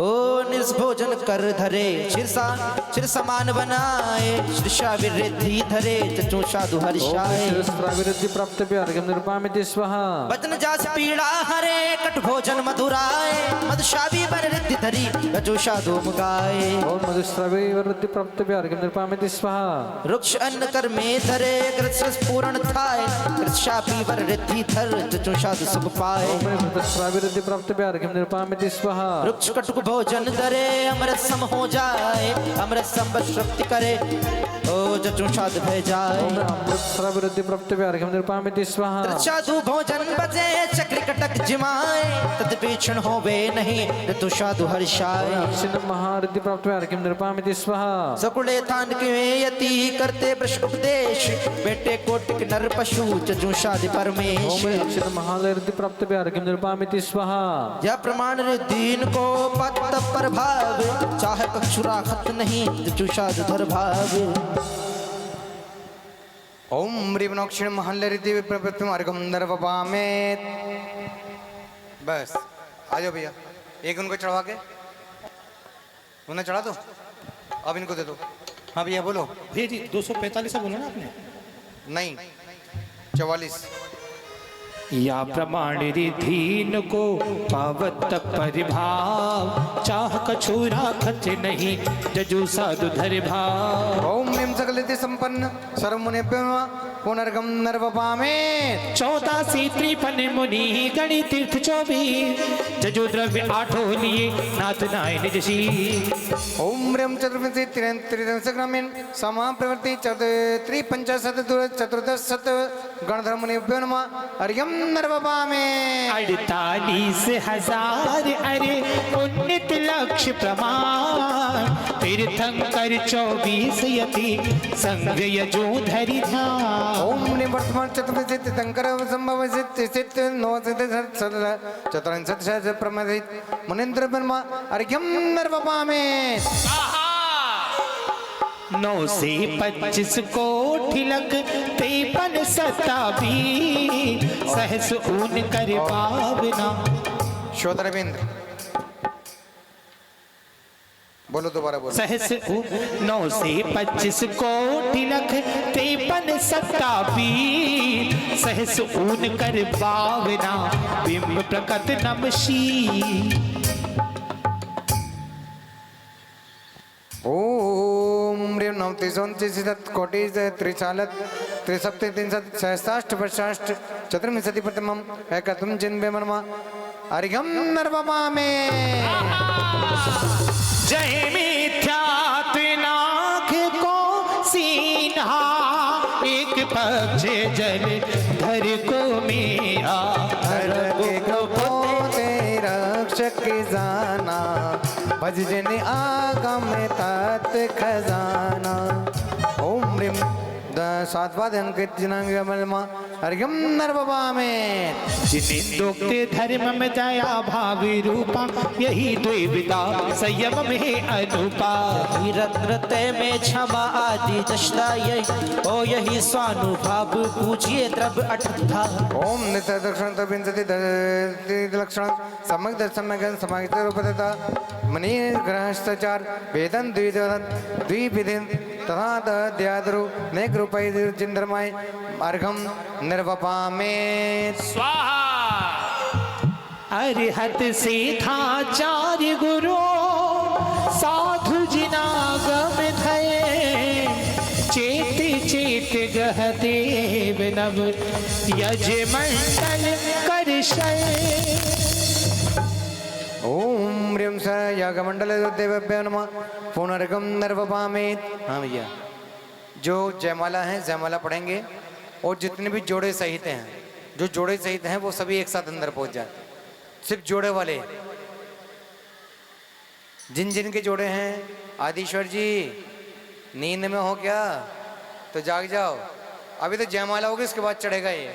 ओ निष्भोजन कर धरे शिर समान बनाए श्रीषा विरिद्धि धरे चचो साधु हर्षाए विरुद्धि प्राप्तिभ्यो अर्घ्यम निर्वपामिति स्वाहा बचन जास पीड़ा हरे कट भोजन मधुराए मधुशावी बर रिद्धि धरी रजो साधु मुगाए ओम मधुस्रावी वृद्धि प्राप्तिभ्यो अर्घ्यम निर्वपामिति स्वाहा वृक्ष अन्न कर में धरे कृष्ण पूर्ण थाय कृष्णापी वर रिद्धि धर चचो साधु सुख पाए ओम मधुस्रावी वृद्धि प्राप्तिभ्यो अर्घ्यम निर्वपामिति स्वाहा वृक्ष कटुक भोजन धरे अमृत सम हो जाए अमृत सम शक्ति करे ओ जचुषाद भय जाए। ओम अमृत सर्वरुद्धि प्राप्तव्य अर्घ्यम निर्पामिति स्वाहा। साधु भोजन बजे चक्र कटक जिमाए, तद बीक्षण होवे नहीं ऋतु साधु हर्षाए। अक्षिण महारुद्धि प्राप्तव्य अर्घ्यम निर्पामिति स्वाहा। सकुले थान के यति करते वृष उपदेश, बेटे कोटिक नर पशु जजुषाद परमेश। ओम अक्षिण महालयरुद्धि प्राप्तव्य अर्घ्यम निर्पामिति स्वाहा। यह प्रमाण दीन को पत प्रभाव, चाहे कक्षुरा खत नहीं जजुषाद धर भाव। ओम रिवनोक्षण महल्ले रीति विप्रप्रथम अर्घम नरवपामेत। बस आ जाओ भैया, एक उनको चढ़वा के उन्हें चढ़ा दो, अब इनको दे दो। हाँ भैया बोलो। भैया जी 245 बोला ना आपने? नहीं 44। या प्रमाण रिधीन को पावत परिभाव, चाह कछुरा खच नहीं जजु साधु धर भाव। ओम निम सकलित संपन्न सर्वमुनिभ्यो नमः। पुनर्गम नरवपामेत। 14 त्रिपन मुनि गणि तीर्थ 24, जजु द्रव्य 8 लिए नाथ नाय निज शील। ओम रेम चतुर्विंशति त्रिदंशग्रामीण समा प्रवृत्ति त्रिपंचाशत चतुर्दशत गणधर्मुनिभ्यो नमः। अर्घ्यम नरवपामेत। 48,000 अरे उन्नत लक्ष्य प्रमाण, तीर्थंकर 24 यति संग यजो धरि ध्यान। ओम निवर्तमान चतुर्विंशति तीर्थंकर संभव सिद्ध 9 प्रमदित मुनिंद्र ब्रह्मा। अर्घ्यम नरवपामेत। 9 से 25 कोटि लग 53 सताबी, सहस ऊन कर पावना। श्रोतरविंद बोलो, दोबारा बोलो। सहस 9 से 25 कोटि लख 53 सताबी, सहस ऊन कर पावना बिंब प्रकट नमशी। ओम ह्रीं नम 329 कोटि त्रिचालत त्रिसप्त 367 वर्षाष्ट चतुर्विंशति प्रथमम एकतम जिन्वे मनमा। अर्घ्यम नरवपामेत। जय मिथ्यात्नाख को सीन्हा, एक पक्ष जल धर को मेरा। धर को पोते रक्षक जाना, भजन आगम तात खजाना। ओम ह्रीं 7वां अंकित जिनांग मनमा। अर्घ्यम नरवपामेत। जिनेन्दोक्त धर्म में दया भाव रूपा, यही द्विविधा संयम में अनुपा। रत्नते में क्षमा आदि दशता यही, ओ यही स्वानुभाव पूजिए द्रव्य 8 ओम नित्य दक्षिण विंशति लक्षण सम्यक दर्शन में गण समाहित रूपता मणि ग्रहस्थचार वेदन द्विविधिन तथा दयाद्रु नेक रूपाय जिंद्रमाय। अर्घम नरवपामेत। अरिहत सीधाचार्य गुरु साधु जिनागम धये, चेत चेत गहदेव नव यज मंडल करशय। ओम ह्रीं स यागमंडल देवभ्यो नमः। पुनर्गम नरवपामेत। हाँ भैया, जो जयमाला है जयमाला पढ़ेंगे और जितने भी जोड़े सहित हैं, जो जोड़े सहित हैं वो सभी एक साथ अंदर पहुंच जाए। सिर्फ जोड़े वाले, जिन जिन के जोड़े हैं, आदिश्वर जी नींद में हो क्या तो जाग जाओ, अभी तो जयमाला होगी इसके बाद चढ़ेगा ये।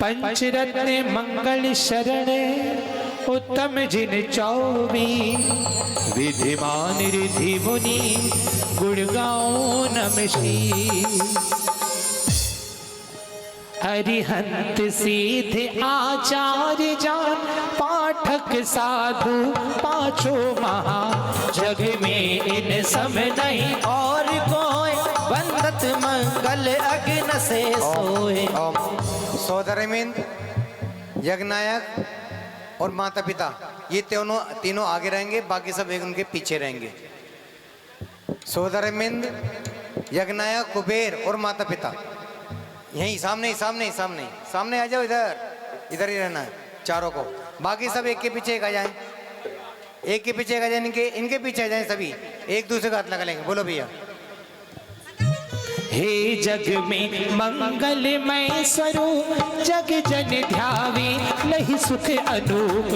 पंचरत्न मंगल शरण उत्तम जिन 24, विधिमान रिधि मुनि गुण गाओ नमसी। हरिहंत सीधे आचार्य जान, पाठक साधु पाछो महा। जग में इन सब नहीं और कोई, बंदत मंगल अग्न से सोए। सोदरमिंद यज्ञनायक और माता पिता ये तीनों आगे रहेंगे, बाकी सब एक उनके पीछे रहेंगे। सोदरमिंद यज्ञनायक कुबेर और माता पिता यहीं सामने सामने सामने सामने आ जाओ, इधर इधर ही रहना है चारों को, बाकी सब एक के पीछे एक आ जाए। एक के पीछे आ जाए, इनके पीछे आ जाए सभी, एक दूसरे का हाथ लगा लेंगे। बोलो भैया। हे जग में मंगलमय स्वरूप जग जन ध्यावे लहि सुख अनूप।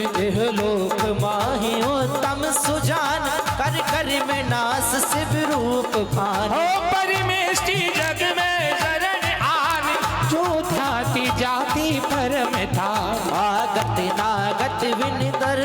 लोक माहि उत्तम सुजान कर कर में नास शिव रूप भान। हो परमेष्टि जग में शरण आन जो ध्याति जाति परम धाम। आगत नागत विनितर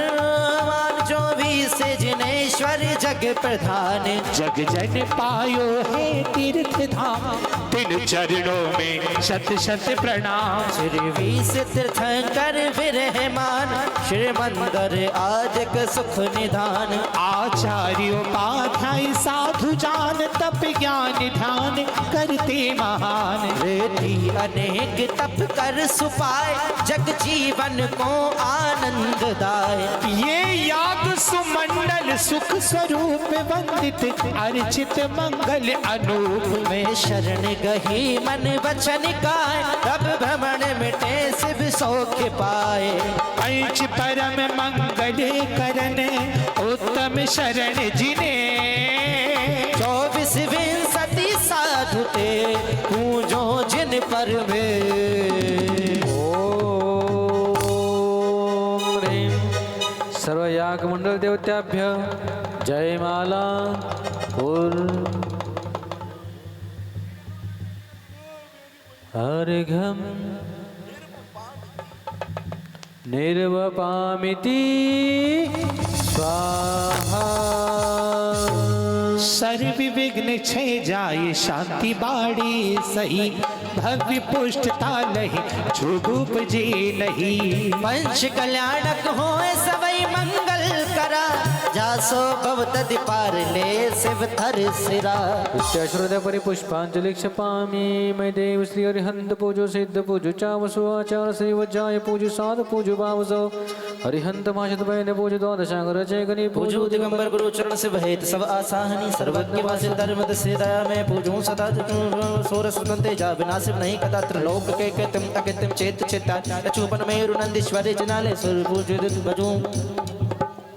जो भी से जिनेश्वर जग प्रधान। जग जन पायो है तीर्थ धाम तिन चरणों में शत शत प्रणाम। श्री से तीर्थंकर विरहमान श्री मंदिर आदिक सुख निधान। आचार्योपाध्याय साधु जान तप ज्ञान ध्यान करते महान। रेती अनेक तप कर सुपाए जग जीवन को आनंद दाय। ये याग सुमंडल सुख स्वरूप वंदित अर्चित मंगल अनूप। में शरण गही मन वचन गाय तब भ्रमण मिटे शिव सौख्य पाए। पंच परम मंगल करन उत्तम शरण जिने। 24 विंसति साधु ते पूजो जिन पर में। ओम ह्रीं सर्वयाग मंडल देवताभ्य जय माला अर्घम निर्वपामिति स्वाहा। सर्व विघ्न छय जाय शांति बाड़ी सही। भव्य पुष्टता लही झुगुप जे लही। पंच कल्याणक होए सबई मंगल करा जासो भवतदि पार ले शिव थर सिरा। इत्याश्रद परिपुष्पांजलि क्षपामि मैं देव श्री हरिहंत पूजो सिद्ध पूजो चावसो आचार श्री वज्राय पूजो साध पूजो भावसो हरिहंत माशत बैन पूजो द्वादशांगर जय गणि पूजो दिगंबर गुरु चरण से भयत सब आसाहनी सर्वज्ञ वासित धर्म दस्य दया में पूजो सदा सोरस सुनते जा विनाशिव नहीं कदात्र लोक के कृतिम अकृतिम चेत चेता अचूपन मेरु नंदीश्वरी जनाले सुर पूजो भजो।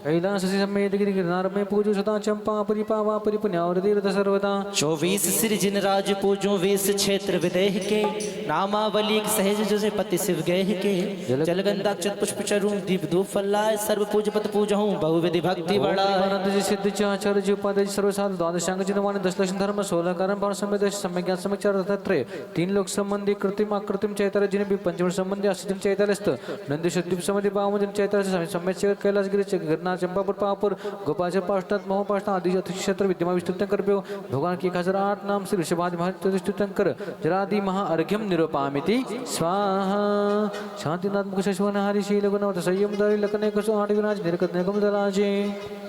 कैलास से समेत गिरि गिरनार में पूजो सदा चंपा परिपावा परिपुण्यावर तीर्थ सर्वदा। 24 सिर जिन राज पूजो 20 क्षेत्र विदेह के नामावली सहज जो से पति शिव गेह के। जलगंधाक्षत पुष्प चरून दीप धूप फल्लाय सर्व पूज पत पूजहूँ बहुविधि भक्ति बड़ा। आनंद जी सिद्ध चाचर जी उपाध्याय सर्वसाध द्वादशांग जिनवान 10 लक्षण धर्म 16 कारण भाव समय सम्यक ज्ञान सम्यक चार तत्रे 3 लोक संबंधी कृत्रिम आकृतिम चैतन्य जिन भी पंचम संबंधी अष्टम चैतन्यस्त नंदी शुद्धि संबंधी भाव जिन चैतन्य सम्यक कैलास गिरि गिरनार चंपापुर पापुर गोपाल पाष्टात मोहपाष्टा आदि क्षेत्र विद्यमान विस्तृत कर भगवान की 1008 नाम से ऋषभादि महाविस्तृत कर जरादि महा अर्घ्यम निरूपामिति स्वाहा। शांतिनाथ मुख शशवनहारी शील गुणवत संयम दारी लखने कसो आठ विराज निरकत निगम दलाजे।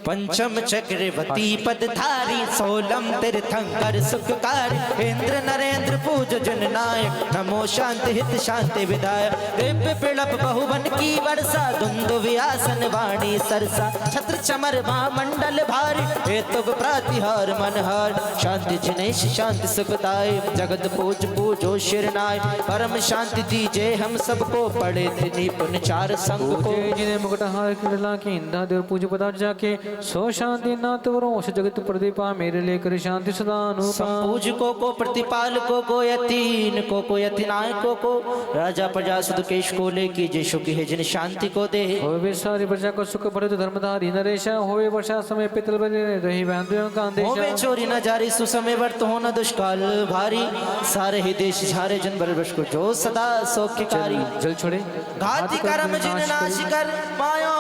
पंचम चक्रवती पदधारी सोलम तीर्थंकर सुखकारी इंद्र नरेंद्र पूज जन नायक नमो शांति हित शांति विधायक। दिव्य पिड़प बहुवन की वर्षा धुंधु व्यासन वाणी सरसा छत्र चमर महामंडल भारी हेतु प्रतिहार मनहार। शांति जिनेश शांति सुखदाय जगत पूज पूजो शिरनाय परम शांति दीजे हम सबको पढ़े निपुण चार संग को। जिन्हें मुकुटहार किरला के इंदा देव पूज पदार्थ जाके सो शांति नाथ वरोष जगत प्रदीपा मेरे लेकर शांति सदा अनुपा। पूजको को प्रतिपाल को यतीन को यतिनायको को राजा प्रजा सुदकेश को ले कीजिए सुखी है जिन शांति को दे। होवे सारी प्रजा को सुख भरे तो धर्मधारी नरेशा होवे वर्षा समय पितल बने रही बंधुओं का होवे अंदेशा। चोरी न जारी सुसमय वर्त हो न दुष्काल भारी सारे ही देश झारे जन बरबश को जो सदा सौख्यकारी। जल छोड़े घाति कर्म जिन नाश कर मायो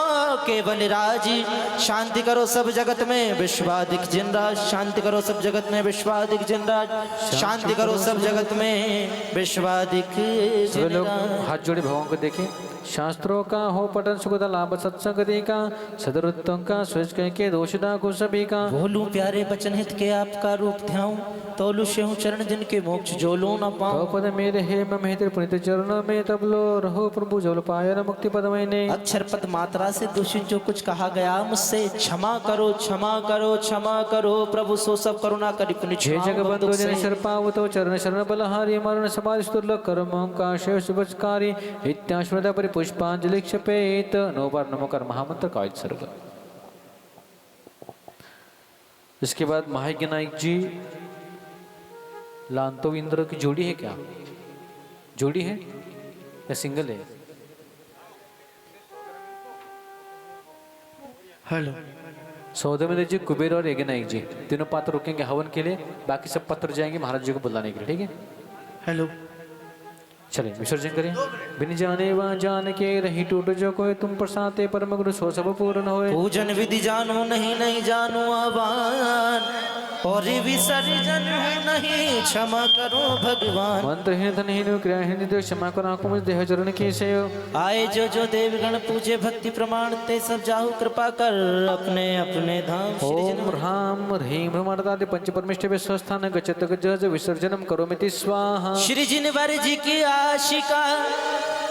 केवल राजी। शांति करो सब जगत में विश्वाधिक जिन राज शांति करो सब जगत में विश्वाधिक जिन राज शांति करो सब जगत में विश्वाधिक सभी लोग जिन हाथ जोड़े भगवान को देखें। शास्त्रों का हो पठन सुखदा लाभ सत्संग का सदरुत्तम का स्वेच कह के दोषदा को सभी का। बोलूं प्यारे बचन हित के आपका रूप ध्याऊं तोलु से हूँ चरण जिनके मोक्ष जो लो न तो पाऊं। पद मेरे हे मम हित पुनित चरण में तब लो रहो प्रभु जल पाय न मुक्ति पद मैंने। अक्षर पद मात्रा से दूषित जो कुछ कहा गया मुझसे क्षमा करो क्षमा करो क्षमा करो प्रभु सो सब करुणा करी पुनि हे जगबंधु जन शर पावतो चरण शरण बलहारी मरण समाधि स्तुल्य कर्म का शेष शुभकारी इत्याश्रदा परिपुष्पांजलि क्षपेत। 9 बार नमो कर महामंत्र का सर्ग। इसके बाद महायज्ञ नायक जी लांतो इंद्र की जोड़ी है क्या? जोड़ी है या सिंगल है? हेलो। सौदामिनी जी, कुबेर और यज्ञ नायक जी तीनों पात्र रुकेंगे हवन के लिए, बाकी सब पात्र जाएंगे महाराज जी को बुलाने के लिए, ठीक है? हेलो। चलिए विसर्जन करें। बिन जाने वा जान के रही टूट जो कोई तुम प्रसादे परम गुरु सो सब पूर्ण होए। पूजन विधि जानो नहीं नहीं जानो आवान, और विसर्जन हूँ नहीं क्षमा करो भगवान। मंत्रहीन धनहीन क्रियाहीन देव क्षमा करो आंखों में देह चरण की सेव। आए जो देवगण पूजे भक्ति प्रमाण ते सब जाहु कृपा कर अपने अपने धाम। ओम ह्राम ह्रीं भ्रमरदादि पंच परमेष्टि स्वस्थान गच्छत गज विसर्जनम करोमिति स्वाहा। श्री जिनवर जी की आशिका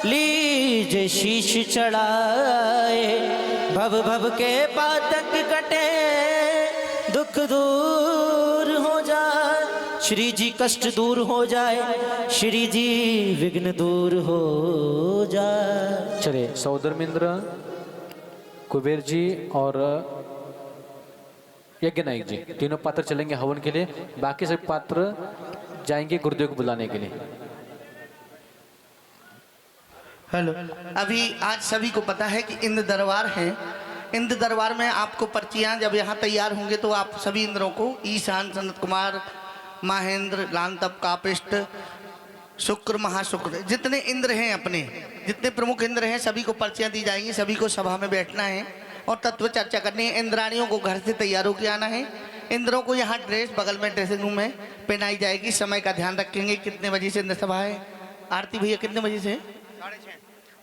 लीजे शीश चढ़ाए, भव भव के पातक कटे दुख दूर हो जाए। श्री जी कष्ट दूर हो जाए, श्री जी विघ्न दूर हो जाए। चलिए सौधर्मेंद्र, कुबेर जी और यज्ञ नायक जी तीनों पात्र चलेंगे हवन के लिए, बाकी सभी पात्र जाएंगे गुरुदेव को बुलाने के लिए। हेलो। अभी आज सभी को पता है कि इंद्र दरबार है। इंद्र दरबार में आपको पर्चियां जब यहाँ तैयार होंगे तो आप सभी इंद्रों को ईशान, सनत कुमार, महेंद्र, लांतप, कापिष्ट, शुक्र, महाशुक्र, जितने इंद्र हैं अपने, जितने प्रमुख इंद्र हैं सभी को पर्चियां दी जाएंगी। सभी को सभा में बैठना है और तत्व चर्चा करनी है। इंद्राणियों को घर से तैयार होकर आना है। इंद्रों को यहाँ ड्रेस बगल में ड्रेसिंग रूम में पहनाई जाएगी। समय का ध्यान रखेंगे। कितने बजे से इंद्र सभा है? आरती भैया कितने बजे से?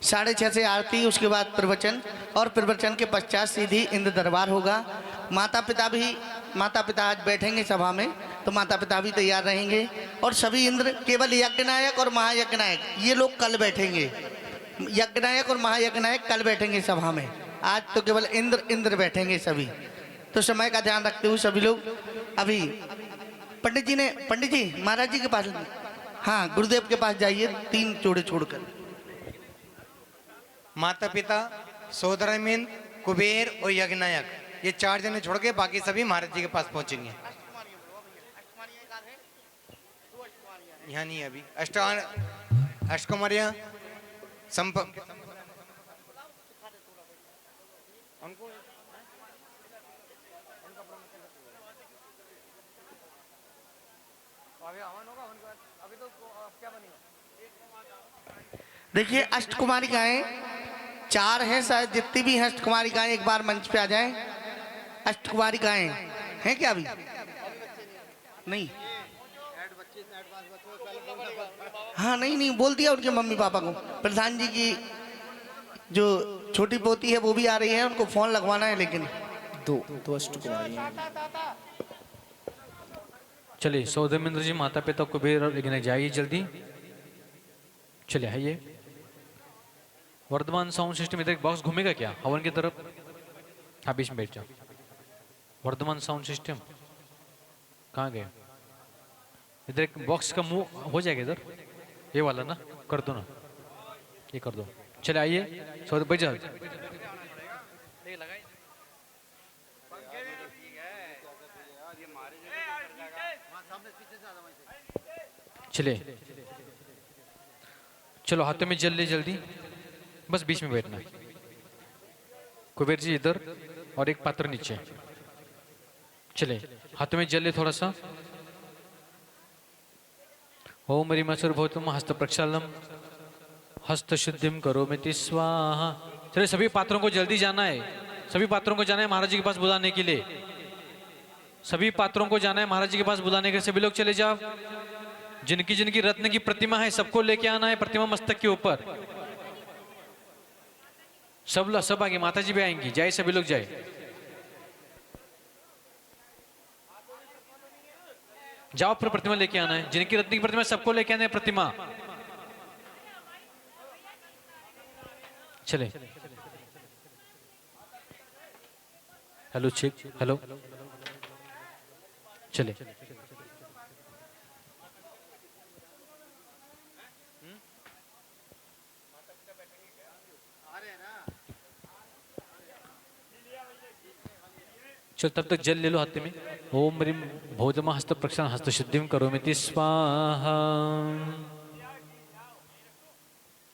6:30 से आरती, उसके बाद प्रवचन, और प्रवचन के पश्चात सीधी इंद्र दरबार होगा। माता पिता आज बैठेंगे सभा में, तो माता पिता भी तैयार रहेंगे। और सभी इंद्र, केवल यज्ञनायक और महायज्ञनायक ये लोग कल बैठेंगे। यज्ञनायक और महायज्ञनायक कल बैठेंगे सभा में। आज तो केवल इंद्र बैठेंगे सभी। तो समय का ध्यान रखते हुए सभी लोग अभी पंडित जी महाराज जी के पास, हाँ गुरुदेव के पास जाइए 3 जोड़े छोड़कर। माता पिता, सौधर्मेंद्र, कुबेर और यज्ञनायक, ये 4 जने छोड़ के बाकी सभी महाराज जी के पास पहुंचेंगे। यहाँ नहीं है अभी। अष्टकुमारियाँ संपर्क उनको अभी तो क्या बनी? देखिए अष्टकुमारिकाएं 4 हैं शायद, जितनी भी हैं अष्टकुमारिकाएं एक बार मंच पे आ जाएं। अष्टकुमारिकाएं हैं क्या अभी? नहीं, हाँ नहीं बोल दिया उनके मम्मी पापा को। प्रधान जी की जो छोटी पोती है वो भी आ रही है, उनको फोन लगवाना है। लेकिन दो अष्टकुमारी। चलिए सौधर्मेंद्र जी, माता पिता, कुबेर और यज्ञ नायक जाइए जल्दी। चलिए आइए। वर्धमान साउंड सिस्टम, इधर एक बॉक्स घूमेगा क्या हवन की तरफ? हाँ बीच में बैठ जाओ। वर्धमान साउंड सिस्टम कहाँ गए? इधर एक बॉक्स का मुंह हो जाएगा इधर, ये वाला ना, कर दो ना, ये कर दो। चले आइए, सौ बैठ जाओ। चलिए चलो, हाथों में जल ले जल्दी, बस बीच में बैठना है। कुबेर जी इधर और एक पात्र नीचे। चले हाथों में जल ले थोड़ा सा। ओम ह्रीमसुर भौतम हस्त प्रक्षालम हस्त शुद्धिम करोमिति स्वाहा। चले सभी पात्रों को जल्दी जाना है, सभी पात्रों को जाना है महाराज जी के पास बुलाने के लिए। सभी पात्रों को जाना है महाराज जी के पास बुलाने के लिए। सभी लोग चले जाओ। जिनकी जिनकी रत्न की प्रतिमा है सबको लेके आना है, प्रतिमा मस्तक के ऊपर। सब आगे, माता जी भी आएंगी। जाए सभी लोग जाए। जाओ, फिर प्रतिमा लेके आना है। जिनकी रत्न की प्रतिमा सबको लेके आना है प्रतिमा। चले हेलो चेक, हेलो चले। चलो तब तक जल ले लो हाथ में। ओम ह्रीम भोजम हस्त प्रक्षालन हस्त शुद्धिम करोमिति स्वाहा।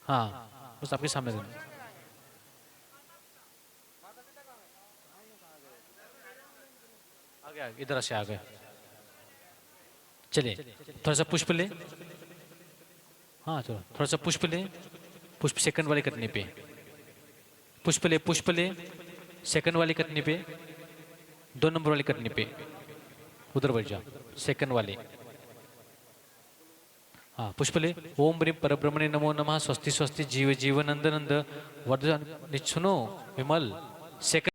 हाँ बस आपके सामने देना। आगे आगे इधर से आ गए। चलिए थोड़ा सा पुष्प ले। हाँ चलो थोड़ा सा पुष्प ले। पुष्प सेकंड वाले कटने पे पुष्प ले सेकंड वाले कटने पे 2 नंबर वाले कटने पे उधर बढ़ जा सेकंड वाले। हाँ पुष्प ले। ओम ब्रीम परब्रह्मणे नमो नमः स्वस्ति स्वस्ति जीव जीवनंद नंद वर्धन निच्छुनो विमल सेकंड